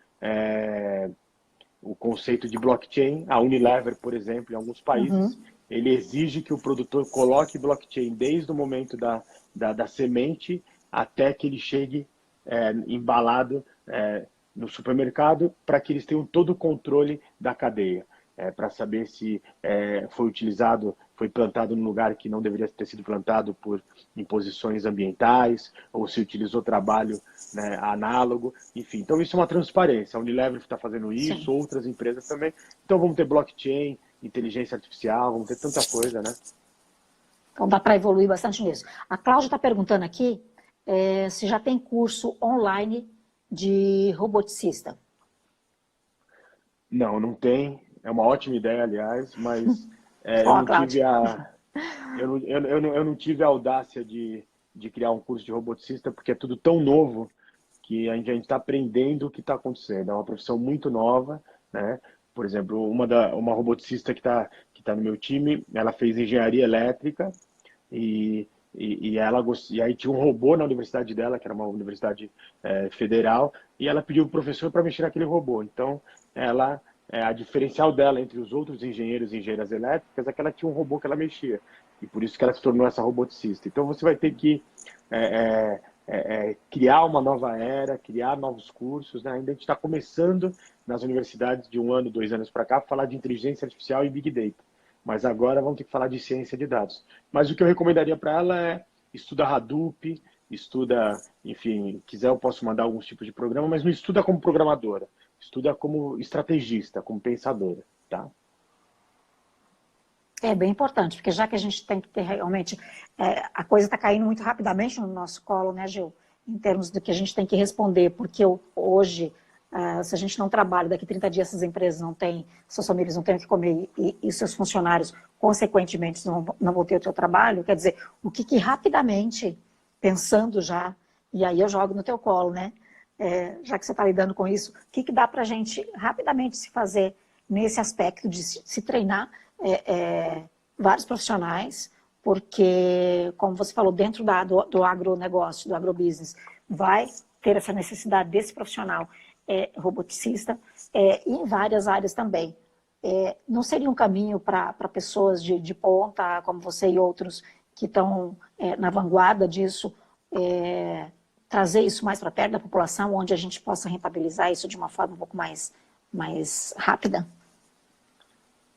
o conceito de blockchain. A Unilever, por exemplo, em alguns países, Uhum. ele exige que o produtor coloque blockchain desde o momento da semente até que ele chegue embalado no supermercado, para que eles tenham todo o controle da cadeia. Para saber se foi utilizado, foi plantado num lugar que não deveria ter sido plantado por imposições ambientais, ou se utilizou trabalho, né, análogo, enfim. Então isso é uma transparência. A Unilever está fazendo Sim. isso, outras empresas também. Então vamos ter blockchain, inteligência artificial, vamos ter tanta coisa, né? Então dá para evoluir bastante nisso. A Cláudia está perguntando aqui se já tem curso online de roboticista. Não, não tem. É uma ótima ideia, aliás, mas eu Ó, não Cláudia. tive eu não tive a audácia de criar um curso de roboticista, porque é tudo tão novo que a gente está aprendendo o que está acontecendo. É uma profissão muito nova, né? Por exemplo, uma roboticista que tá no meu time, ela fez engenharia elétrica, E aí tinha um robô na universidade dela, que era uma universidade federal, e ela pediu pro professor para mexer naquele robô. Então, a diferencial dela entre os outros engenheiros e engenheiras elétricas é que ela tinha um robô que ela mexia. E por isso que ela se tornou essa roboticista. Então, você vai ter que criar uma nova era, criar novos cursos, né? Ainda a gente está começando nas universidades de 1 ano, 2 anos para cá, falar de inteligência artificial e Big Data. Mas agora vamos ter que falar de ciência de dados. Mas o que eu recomendaria para ela é estuda Hadoop, estuda, enfim, quiser eu posso mandar alguns tipos de programa, mas não estuda como programadora, estuda como estrategista, como pensadora, tá? É bem importante, porque já que a gente tem que ter realmente... a coisa está caindo muito rapidamente no nosso colo, né, Gil? Em termos do que a gente tem que responder, porque hoje, se a gente não trabalha, daqui 30 dias essas empresas não têm, suas famílias não têm o que comer e seus funcionários, consequentemente, não vão ter o seu trabalho, quer dizer, o que rapidamente, pensando já, e aí eu jogo no teu colo, né? Já que você está lidando com isso, o que dá para a gente rapidamente se fazer nesse aspecto de se treinar vários profissionais, porque, como você falou, dentro do agronegócio, do agrobusiness, vai ter essa necessidade desse profissional roboticista e em várias áreas também. Não seria um caminho para pessoas de ponta, como você e outros, que estão na vanguarda disso, trazer isso mais para perto da população, onde a gente possa rentabilizar isso de uma forma um pouco mais rápida?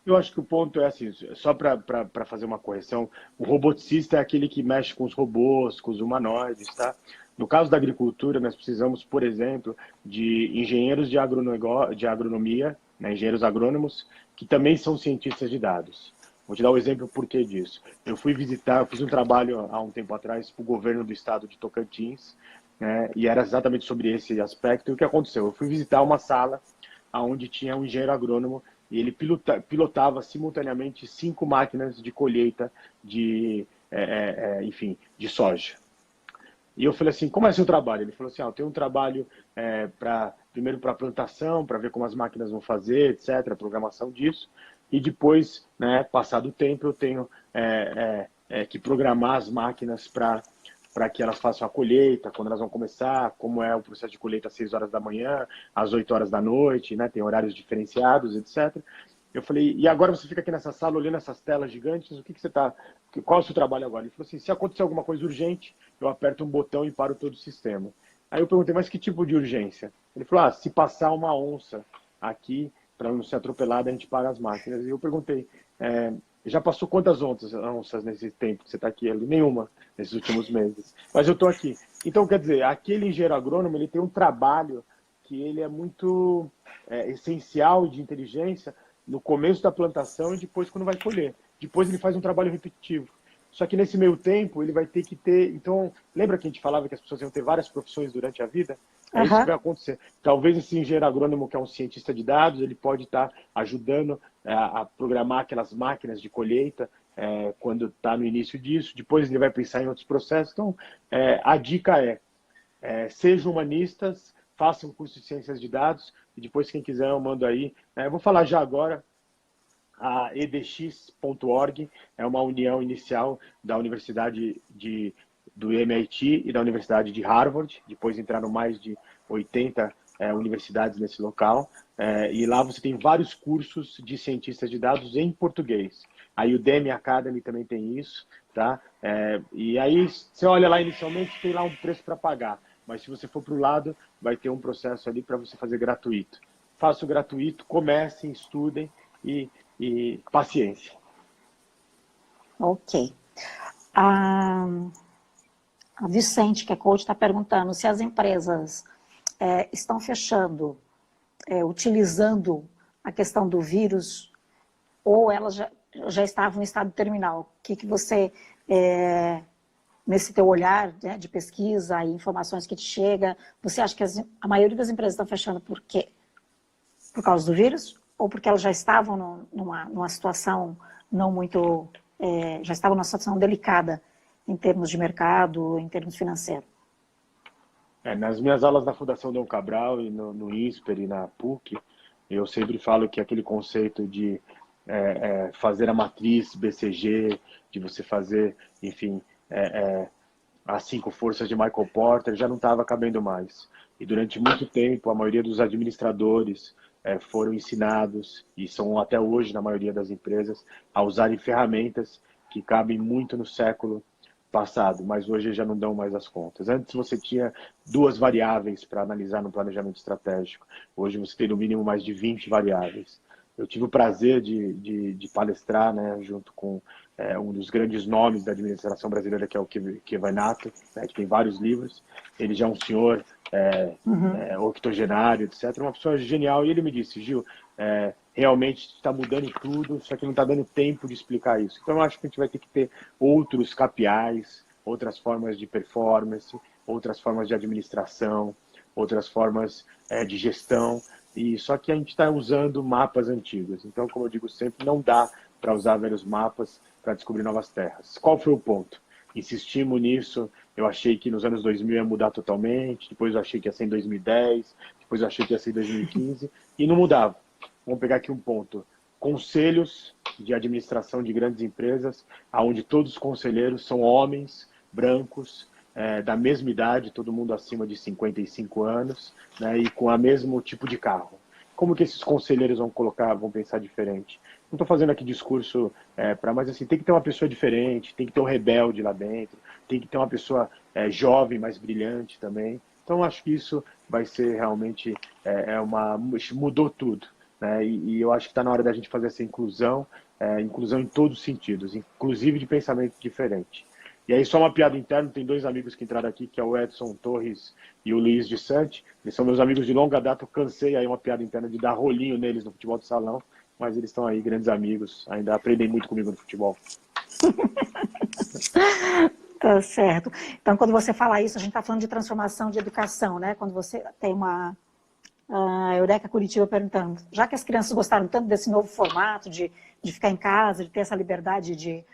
Eu acho que o ponto é assim, só para fazer uma correção, o roboticista é aquele que mexe com os robôs, com os humanoides, tá? No caso da agricultura, nós precisamos, por exemplo, de engenheiros de agronomia, né, engenheiros agrônomos, que também são cientistas de dados. Vou te dar um exemplo por que disso. Eu fiz um trabalho há um tempo atrás para o governo do estado de Tocantins, né, e era exatamente sobre esse aspecto. E o que aconteceu? Eu fui visitar uma sala onde tinha um engenheiro agrônomo e ele pilotava simultaneamente 5 máquinas de colheita enfim, de soja. E eu falei assim, como é seu trabalho? Ele falou assim, eu tenho um trabalho primeiro para plantação, para ver como as máquinas vão fazer, etc., a programação disso, e depois, né, passado o tempo, eu tenho que programar as máquinas para que elas façam a colheita, quando elas vão começar, como é o processo de colheita às 6 horas da manhã, às 8 horas da noite, né, tem horários diferenciados, etc. Eu falei, e agora você fica aqui nessa sala olhando essas telas gigantes, o que você está... Qual é o seu trabalho agora? Ele falou assim, se acontecer alguma coisa urgente, eu aperto um botão e paro todo o sistema. Aí eu perguntei, mas que tipo de urgência? Ele falou, se passar uma onça aqui, para não ser atropelada, a gente para as máquinas. E eu perguntei, já passou quantas onças nesse tempo que você está aqui? Ele, nenhuma, nesses últimos meses. Mas eu estou aqui. Então, quer dizer, aquele engenheiro agrônomo, ele tem um trabalho que ele é muito essencial de inteligência no começo da plantação e depois quando vai colher. Depois ele faz um trabalho repetitivo. Só que nesse meio tempo ele vai ter que ter... Então, lembra que a gente falava que as pessoas iam ter várias profissões durante a vida? É isso que vai acontecer. Talvez esse engenheiro agrônomo, que é um cientista de dados, ele pode estar ajudando a programar aquelas máquinas de colheita quando está no início disso. Depois ele vai pensar em outros processos. Então, a dica sejam humanistas, façam um curso de ciências de dados e depois, quem quiser, eu mando aí. Eu vou falar já agora. A edx.org é uma união inicial da Universidade do MIT e da Universidade de Harvard. Depois entraram mais de 80 universidades nesse local. E lá você tem vários cursos de cientistas de dados em português. A Udemy Academy também tem isso, tá? E aí você olha lá inicialmente, tem lá um preço para pagar. Mas se você for para o lado, vai ter um processo ali para você fazer gratuito. Faça o gratuito, comecem, estudem e paciência. Ok. A Vicente, que é coach, está perguntando se as empresas estão fechando, utilizando a questão do vírus, ou elas já estavam em estado terminal. O que você, nesse teu olhar, né, de pesquisa e informações que te chega, você acha que a maioria das empresas estão fechando por quê? Por causa do vírus? Ou porque elas já estavam numa situação não muito... já estavam numa situação delicada em termos de mercado, em termos financeiros? Nas minhas aulas da Fundação Dom Cabral e no INSPER e na PUC, eu sempre falo que aquele conceito de fazer a matriz BCG, de você fazer, enfim, as 5 forças de Michael Porter, já não estava cabendo mais. E durante muito tempo, a maioria dos administradores foram ensinados, e são até hoje, na maioria das empresas, a usarem ferramentas que cabem muito no século passado, mas hoje já não dão mais as contas. Antes você tinha 2 variáveis para analisar no planejamento estratégico. Hoje você tem no mínimo mais de 20 variáveis. Eu tive o prazer de palestrar, né, junto com um dos grandes nomes da administração brasileira, que é o Kevainato, né, que tem vários livros. Ele já é um senhor octogenário, etc. Uma pessoa genial. E ele me disse, Gil, realmente está mudando tudo, só que não está dando tempo de explicar isso. Então eu acho que a gente vai ter que ter outros KPIs, outras formas de performance, outras formas de administração, outras formas de gestão. E só que a gente está usando mapas antigos. Então, como eu digo sempre, não dá para usar velhos mapas para descobrir novas terras. Qual foi o ponto? Insistimos nisso. Eu achei que nos anos 2000 ia mudar totalmente. Depois eu achei que ia ser em 2010. Depois eu achei que ia ser em 2015. E não mudava. Vamos pegar aqui um ponto. Conselhos de administração de grandes empresas, onde todos os conselheiros são homens, brancos, da mesma idade, todo mundo acima de 55 anos, né, e com o mesmo tipo de carro. Como que esses conselheiros vão pensar diferente? Não estou fazendo aqui discurso mas assim, tem que ter uma pessoa diferente, tem que ter um rebelde lá dentro, tem que ter uma pessoa jovem, mais brilhante também. Então, acho que isso vai ser realmente mudou tudo. Né? E eu acho que está na hora da gente fazer essa inclusão, inclusão em todos os sentidos, inclusive de pensamento diferente. E aí, só uma piada interna, tem 2 amigos que entraram aqui, que é o Edson Torres e o Luiz de Sante. Eles são meus amigos de longa data, eu cansei aí uma piada interna de dar rolinho neles no futebol de salão, mas eles estão aí, grandes amigos, ainda aprendem muito comigo no futebol. Tá certo. Então, quando você fala isso, a gente está falando de transformação de educação, né? Quando você tem a Eureka Curitiba perguntando, já que as crianças gostaram tanto desse novo formato de ficar em casa, de ter essa liberdade de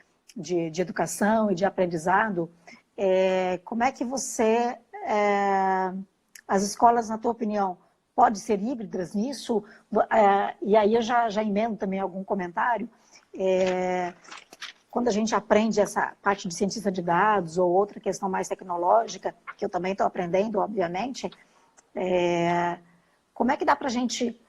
educação e de aprendizado, como é que as escolas, na tua opinião, podem ser híbridas nisso? E aí eu já emendo também algum comentário. Quando a gente aprende essa parte de cientista de dados ou outra questão mais tecnológica, que eu também estou aprendendo, obviamente, como é que dá para a gente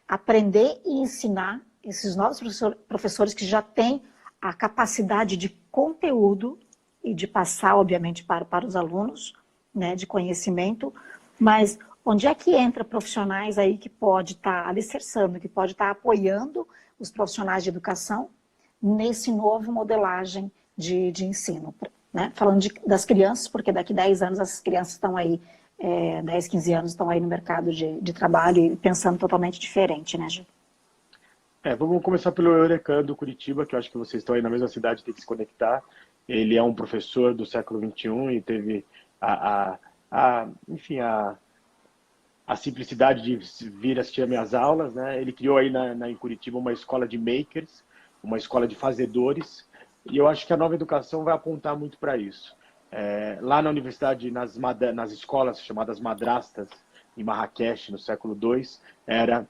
aprender e ensinar esses novos professores que já têm a capacidade de conteúdo e de passar, obviamente, para os alunos, né, de conhecimento, mas onde é que entra profissionais aí que pode estar alicerçando, que pode estar apoiando os profissionais de educação nesse novo modelagem de ensino, né? Falando das crianças, porque daqui 10 anos essas crianças estão aí, 10, 15 anos estão aí no mercado de trabalho e pensando totalmente diferente, né, Gil? Vamos começar pelo Eureka do Curitiba, que eu acho que vocês estão aí na mesma cidade, tem que se conectar. Ele é um professor do século XXI e teve enfim, a simplicidade de vir assistir às minhas aulas, né? Ele criou aí em Curitiba uma escola de makers, uma escola de fazedores, e eu acho que a nova educação vai apontar muito para isso. Lá na universidade, nas escolas chamadas madrastas, em Marrakech, no século II, era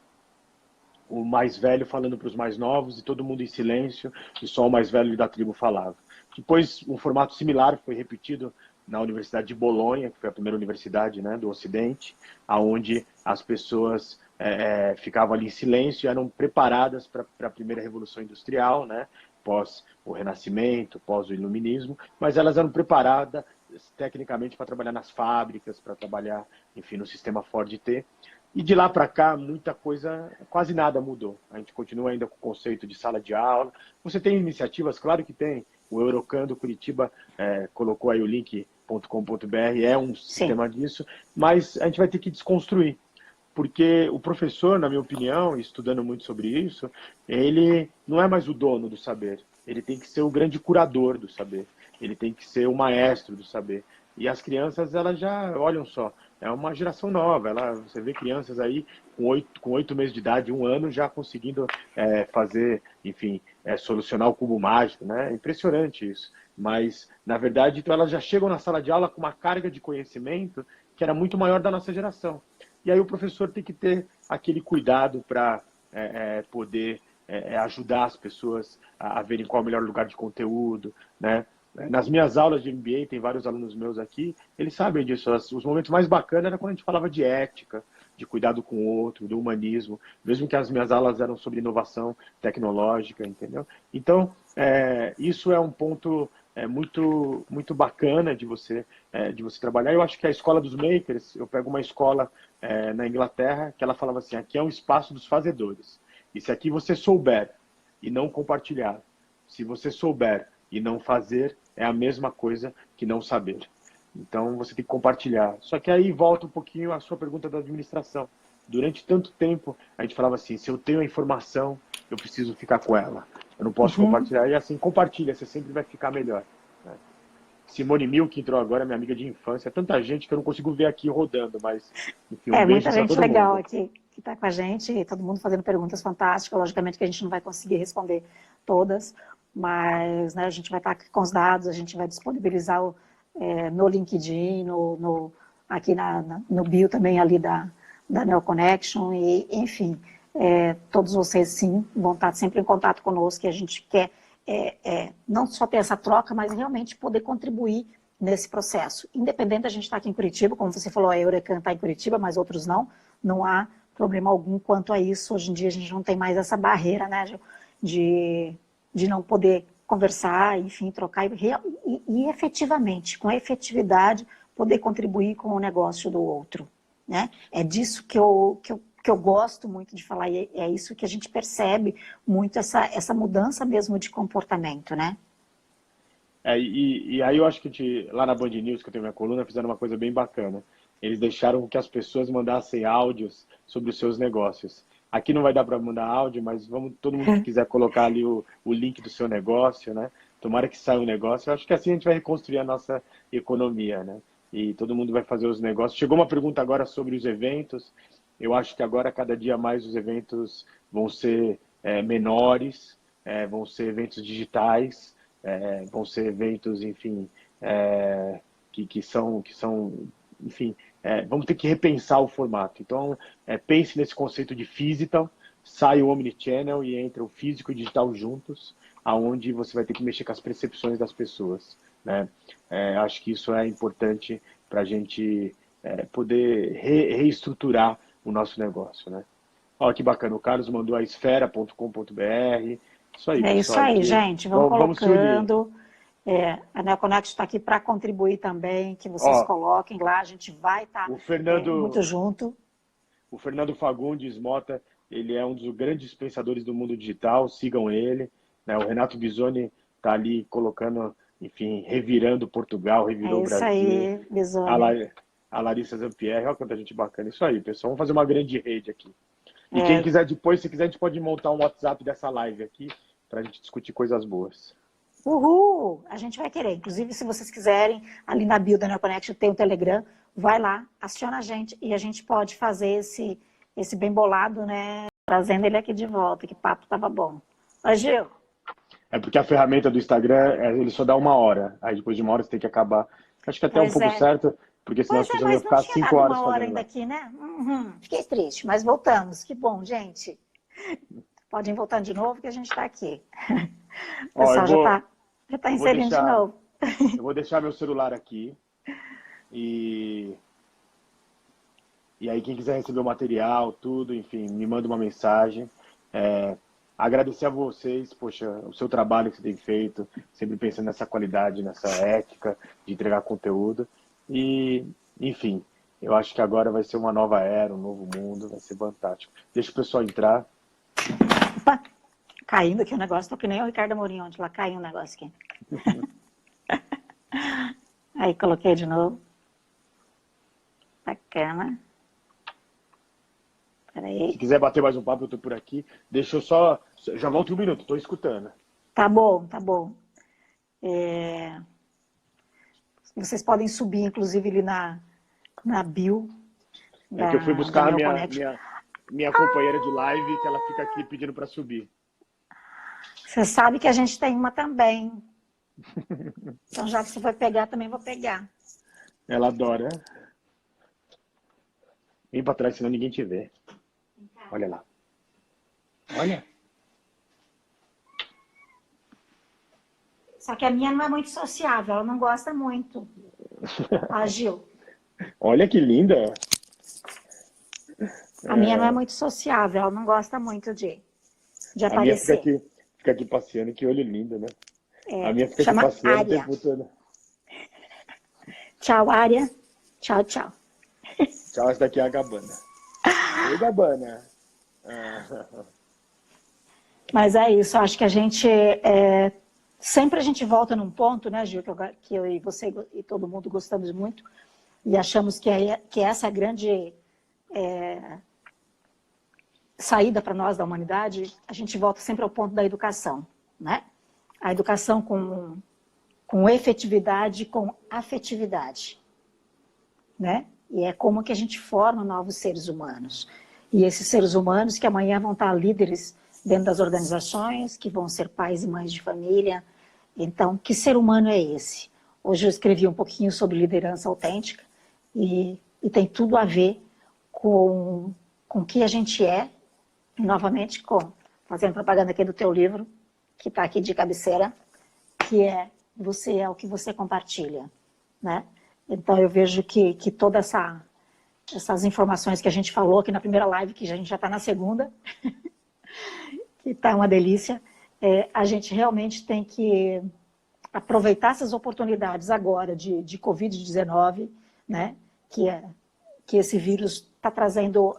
o mais velho falando para os mais novos e todo mundo em silêncio, e só o mais velho da tribo falava. Depois, um formato similar foi repetido na Universidade de Bolonha, que foi a primeira universidade, né, do Ocidente, onde as pessoas ficavam ali em silêncio e eram preparadas para a primeira Revolução Industrial, né, pós o Renascimento, pós o Iluminismo, mas elas eram preparadas tecnicamente para trabalhar nas fábricas, para trabalhar, enfim, no sistema Ford-T. E de lá para cá, muita coisa, quase nada mudou. A gente continua ainda com o conceito de sala de aula. Você tem iniciativas? Claro que tem. O Eurocan do Curitiba colocou aí o link.com.br, é um sistema disso, mas a gente vai ter que desconstruir. Porque o professor, na minha opinião, estudando muito sobre isso, ele não é mais o dono do saber. Ele tem que ser o grande curador do saber. Ele tem que ser o maestro do saber. E as crianças, elas já, olham só, é uma geração nova. Você vê crianças aí com 8 meses de idade, 1 ano, já conseguindo fazer, enfim, solucionar o cubo mágico, né? É impressionante isso. Mas, na verdade, então, elas já chegam na sala de aula com uma carga de conhecimento que era muito maior da nossa geração. E aí o professor tem que ter aquele cuidado para poder ajudar as pessoas a verem qual é o melhor lugar de conteúdo, né? Nas minhas aulas de MBA, tem vários alunos meus aqui, eles sabem disso. Os momentos mais bacanas era quando a gente falava de ética, de cuidado com o outro, do humanismo, mesmo que as minhas aulas eram sobre inovação tecnológica, entendeu? Então, isso é um ponto muito bacana de você trabalhar. Eu acho que a escola dos makers, eu pego uma escola na Inglaterra, que ela falava assim, aqui é um espaço dos fazedores. E se aqui você souber e não compartilhar, se você souber e não fazer, é a mesma coisa que não saber. Então, você tem que compartilhar. Só que aí volta um pouquinho a sua pergunta da administração. Durante tanto tempo, a gente falava assim, se eu tenho a informação, eu preciso ficar com ela. Eu não posso compartilhar. E assim, compartilha, você sempre vai ficar melhor. Né? Simone Mil, que entrou agora, minha amiga de infância. Tanta gente que eu não consigo ver aqui rodando, mas, enfim, um beijo Muita para gente todo legal mundo. aqui que está com a gente, todo mundo fazendo perguntas fantásticas. Logicamente que a gente não vai conseguir responder todas, mas né, a gente vai estar aqui com os dados, a gente vai disponibilizar no LinkedIn, aqui no bio também ali da Neo Connection, e enfim, todos vocês sim vão estar sempre em contato conosco, e a gente quer não só ter essa troca, mas realmente poder contribuir nesse processo. Independente da gente estar aqui em Curitiba, como você falou, a Eurecan está em Curitiba, mas outros não há problema algum quanto a isso. Hoje em dia a gente não tem mais essa barreira, né, de não poder conversar, enfim, trocar e efetivamente, com efetividade, poder contribuir com o negócio do outro, né? É disso que eu gosto muito de falar, e é isso que a gente percebe muito, essa mudança mesmo de comportamento, né? E aí eu acho que lá na Band News, que eu tenho minha coluna, fizeram uma coisa bem bacana. Eles deixaram que as pessoas mandassem áudios sobre os seus negócios. Aqui não vai dar para mandar áudio, mas todo mundo que quiser colocar ali o link do seu negócio, né? Tomara que saia um negócio. Eu acho que assim a gente vai reconstruir a nossa economia, né? E todo mundo vai fazer os negócios. Chegou uma pergunta agora sobre os eventos. Eu acho que agora, cada dia mais, os eventos vão ser menores, vão ser eventos digitais, vão ser eventos, enfim, que são, enfim, vamos ter que repensar o formato. Então, pense nesse conceito de physical, sai o omnichannel e entra o físico e o digital juntos, aonde você vai ter que mexer com as percepções das pessoas, né? Acho que isso é importante para a gente poder reestruturar o nosso negócio, né? Olha que bacana, o Carlos mandou a esfera.com.br. Isso aí, É isso pessoal. aí, Aqui, gente. Vão vamos se unir. colocando. A NeoConnect está aqui para contribuir também, que vocês Ó, coloquem lá, a gente vai estar o muito Fernando, junto. o Fernando Fagundes Mota, ele é um dos grandes pensadores do mundo digital, sigam ele. Né? O Renato Bisoni está ali colocando, enfim, revirando Portugal, É revirou o isso Brasil. aí, A, Bisoni. La- a Larissa Zampierre, olha quanta gente bacana. Isso aí, pessoal. Vamos fazer uma grande rede aqui. E quem É, quiser depois, se quiser, a gente pode montar um WhatsApp dessa live aqui para a gente discutir coisas boas. Uhul! A gente vai querer. Inclusive, se vocês quiserem, ali na bio da NeoConnect tem o Telegram, vai lá, aciona a gente e a gente pode fazer esse bem bolado, né? Trazendo ele aqui de volta, que papo tava bom. Ô, Gil, É porque a ferramenta do Instagram, ele só dá 1 hora. Aí depois de 1 hora você tem que acabar. Acho que até um pois pouco é. certo, porque senão as Pois é, pessoas vão mas não ficar tinha cinco dado horas 1 hora fazendo ainda lá. aqui, né? Fiquei triste, mas voltamos. Que bom, gente. Podem voltar de novo que a gente está aqui. O Ó, pessoal já tá eu vou inserindo de deixar, novo. eu vou deixar meu celular aqui e, e aí quem quiser receber o material, tudo, enfim, me manda uma mensagem. É, agradecer a vocês, poxa, o seu trabalho que você tem feito, sempre pensando nessa qualidade, nessa ética de entregar conteúdo. E, enfim, eu acho que agora vai ser uma nova era, um novo mundo, vai ser fantástico. Deixa o pessoal entrar. Opa, caindo aqui o negócio. Tô que nem o Ricardo Amorim, onde lá caiu um negócio aqui. Aí coloquei de novo. Bacana. Se Peraí. quiser bater mais um papo, eu tô por aqui. Deixa eu só. Já volto 1 minuto, tô escutando. Tá bom, tá bom. É, vocês podem subir, inclusive, ali na bio É que eu fui da buscar a Neo minha, Connect. minha, minha companheira de live, que ela fica aqui pedindo para subir. Você sabe que a gente tem uma também. Então, já que você vai pegar, também vou pegar. Ela adora. Vem para trás, senão ninguém te vê. Olha lá. Olha. Só que a minha não é muito sociável, ela não gosta muito. A Gil. Olha que linda! A minha não é muito sociável, ela não gosta muito de A minha aparecer. fica aqui passeando, que olho lindo, né? A É, minha fica aqui chama passeando o Área. tempo todo. Tchau, Área. Tchau, tchau. Tchau, essa daqui é a Gabana. Oi, Gabana. Ah, Mas é isso, acho que a gente... sempre a gente volta num ponto, né, Gil, que eu e você e todo mundo gostamos muito, e achamos que essa é a grande saída para nós da humanidade, a gente volta sempre ao ponto da educação, né? A educação com efetividade, com afetividade, né? E é como que a gente forma novos seres humanos. E esses seres humanos que amanhã vão estar líderes dentro das organizações, que vão ser pais e mães de família. Então, que ser humano é esse? Hoje eu escrevi um pouquinho sobre liderança autêntica e tem tudo a ver com o que a gente é, e novamente fazendo propaganda aqui do teu livro, que está aqui de cabeceira, que é você é o que você compartilha, né? Então eu vejo que todas essas informações que a gente falou aqui na primeira live, que a gente já está na segunda, que está uma delícia, a gente realmente tem que aproveitar essas oportunidades agora de Covid-19, né? Que esse vírus está trazendo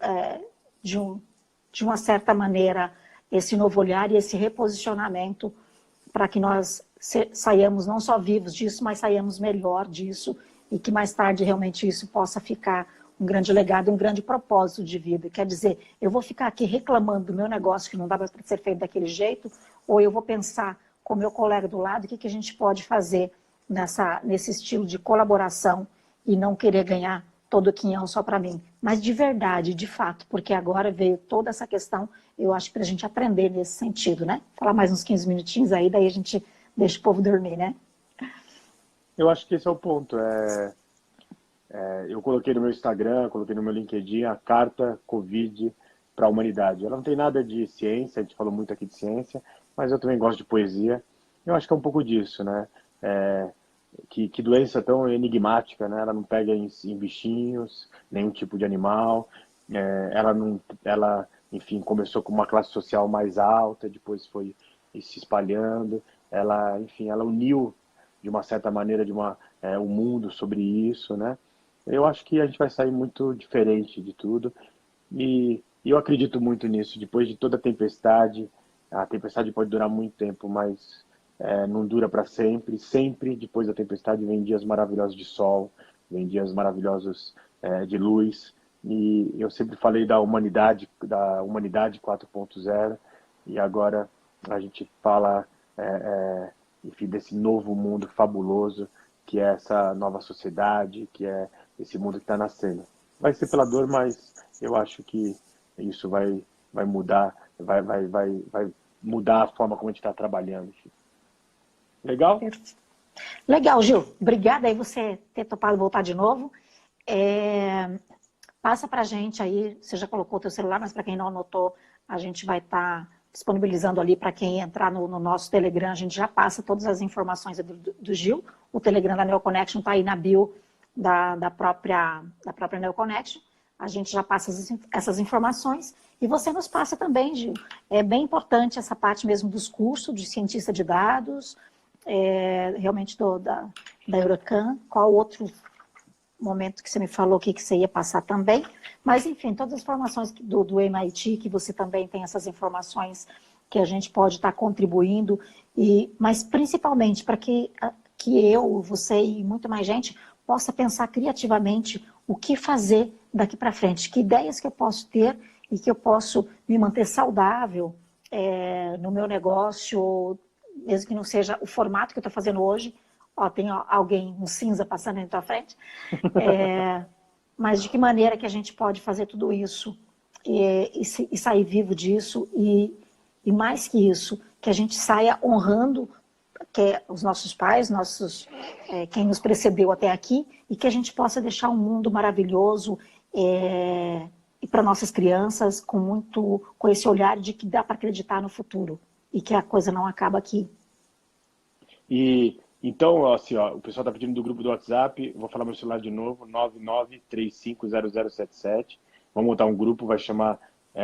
de uma certa maneira esse novo olhar e esse reposicionamento para que nós saiamos não só vivos disso, mas saiamos melhor disso e que mais tarde realmente isso possa ficar um grande legado, um grande propósito de vida. Quer dizer, eu vou ficar aqui reclamando do meu negócio que não dá para ser feito daquele jeito, ou eu vou pensar com o meu colega do lado o que a gente pode fazer nesse estilo de colaboração e não querer ganhar todo o quinhão só para mim. Mas de verdade, de fato, porque agora veio toda essa questão, eu acho, para a gente aprender nesse sentido, né? Falar mais uns 15 minutinhos aí, daí a gente deixa o povo dormir, né? eu acho que esse é o ponto. Eu coloquei no meu Instagram, coloquei no meu LinkedIn a carta Covid para a humanidade. Ela não tem nada de ciência, a gente falou muito aqui de ciência, mas eu também gosto de poesia. Eu acho que é um pouco disso, né? Que doença tão enigmática, né? Ela não pega em bichinhos, nenhum tipo de animal. Ela, enfim, começou com uma classe social mais alta, depois foi se espalhando. Enfim, ela uniu de uma certa maneira o mundo sobre isso, né? Eu acho que a gente vai sair muito diferente de tudo e eu acredito muito nisso. Depois de toda a tempestade pode durar muito tempo, mas não dura para sempre. Sempre depois da tempestade vem dias maravilhosos de sol, vem dias maravilhosos de luz. E eu sempre falei da humanidade 4.0 e agora a gente fala, enfim, desse novo mundo fabuloso que é essa nova sociedade, que é esse mundo que está nascendo. Vai ser pela dor, mas eu acho que isso vai mudar, vai mudar a forma como a gente está trabalhando. Legal? Legal, Gil. Obrigada aí você ter topado voltar de novo. Passa para a gente aí, você já colocou o teu celular, mas para quem não anotou, a gente vai estar disponibilizando ali para quem entrar no nosso Telegram, a gente já passa todas as informações do Gil. O Telegram da NeoConnection está aí na bio da própria NeoConnection. A gente já passa essas informações. E você nos passa também, Gil. É bem importante essa parte mesmo dos cursos de cientista de dados, realmente da Eurocan. Qual outro momento que você me falou que você ia passar também? Mas, enfim, todas as informações do MIT, que você também tem essas informações que a gente pode estar contribuindo, mas principalmente para que eu, você e muito mais gente possa pensar criativamente o que fazer daqui para frente, que ideias que eu posso ter e que eu posso me manter saudável no meu negócio, mesmo que não seja o formato que eu estou fazendo hoje. Tem alguém, um cinza passando na tua frente. Mas de que maneira que a gente pode fazer tudo isso e sair vivo disso e mais que isso, que a gente saia honrando os nossos pais, quem nos precedeu até aqui, e que a gente possa deixar um mundo maravilhoso e para nossas crianças com esse olhar de que dá para acreditar no futuro e que a coisa não acaba aqui. E então, assim, ó, o pessoal está pedindo do grupo do WhatsApp, vou falar meu celular de novo, 99350077. Vamos montar um grupo, vai chamar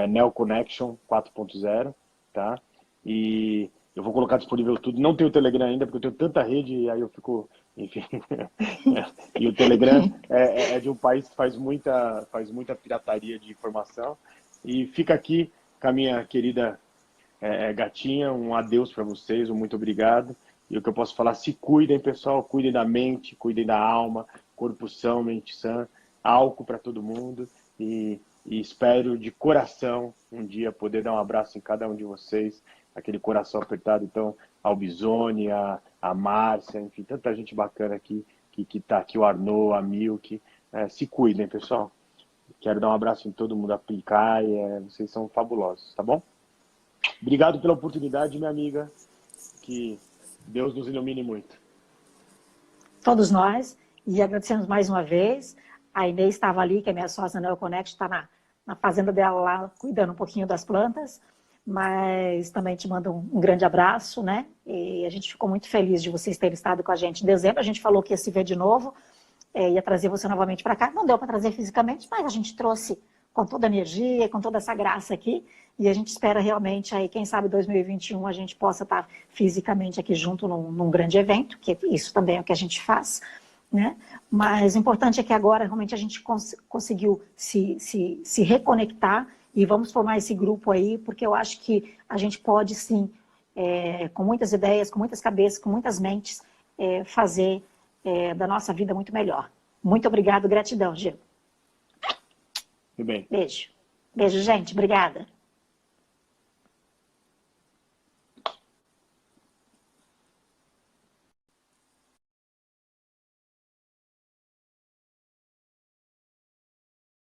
Neo Connection 4.0, tá? E eu vou colocar disponível tudo. Não tenho o Telegram ainda, porque eu tenho tanta rede, e aí eu fico, enfim. E o Telegram é de um país que faz muita pirataria de informação. E fica aqui com a minha querida gatinha, um adeus para vocês, um muito obrigado. E o que eu posso falar, se cuidem, pessoal, cuidem da mente, cuidem da alma, corpo são, mente sã, álcool para todo mundo. E espero de coração um dia poder dar um abraço em cada um de vocês, aquele coração apertado. Então, ao Bisone, a Márcia, enfim, tanta gente bacana aqui, que tá aqui, o Arnaud, a Milk. Se cuidem, pessoal. Quero dar um abraço em todo mundo, aplicar, vocês são fabulosos, tá bom? Obrigado pela oportunidade, minha amiga. Que Deus nos ilumine muito. Todos nós, e agradecemos mais uma vez. A Inês estava ali, que é minha sócia na NeoConnect, está na fazenda dela lá, cuidando um pouquinho das plantas, mas também te mando um grande abraço, né? E a gente ficou muito feliz de vocês terem estado com a gente em dezembro. A gente falou que ia se ver de novo, ia trazer você novamente para cá. Não deu para trazer fisicamente, mas a gente trouxe com toda a energia, com toda essa graça aqui, e a gente espera realmente aí, quem sabe 2021 a gente possa estar fisicamente aqui junto num grande evento, que isso também é o que a gente faz, né? Mas o importante é que agora realmente a gente conseguiu se reconectar e vamos formar esse grupo aí, porque eu acho que a gente pode sim, com muitas ideias, com muitas cabeças, com muitas mentes, fazer da nossa vida muito melhor. Muito obrigado, gratidão, Gil. Tudo bem. Beijo. Beijo, gente. Obrigada.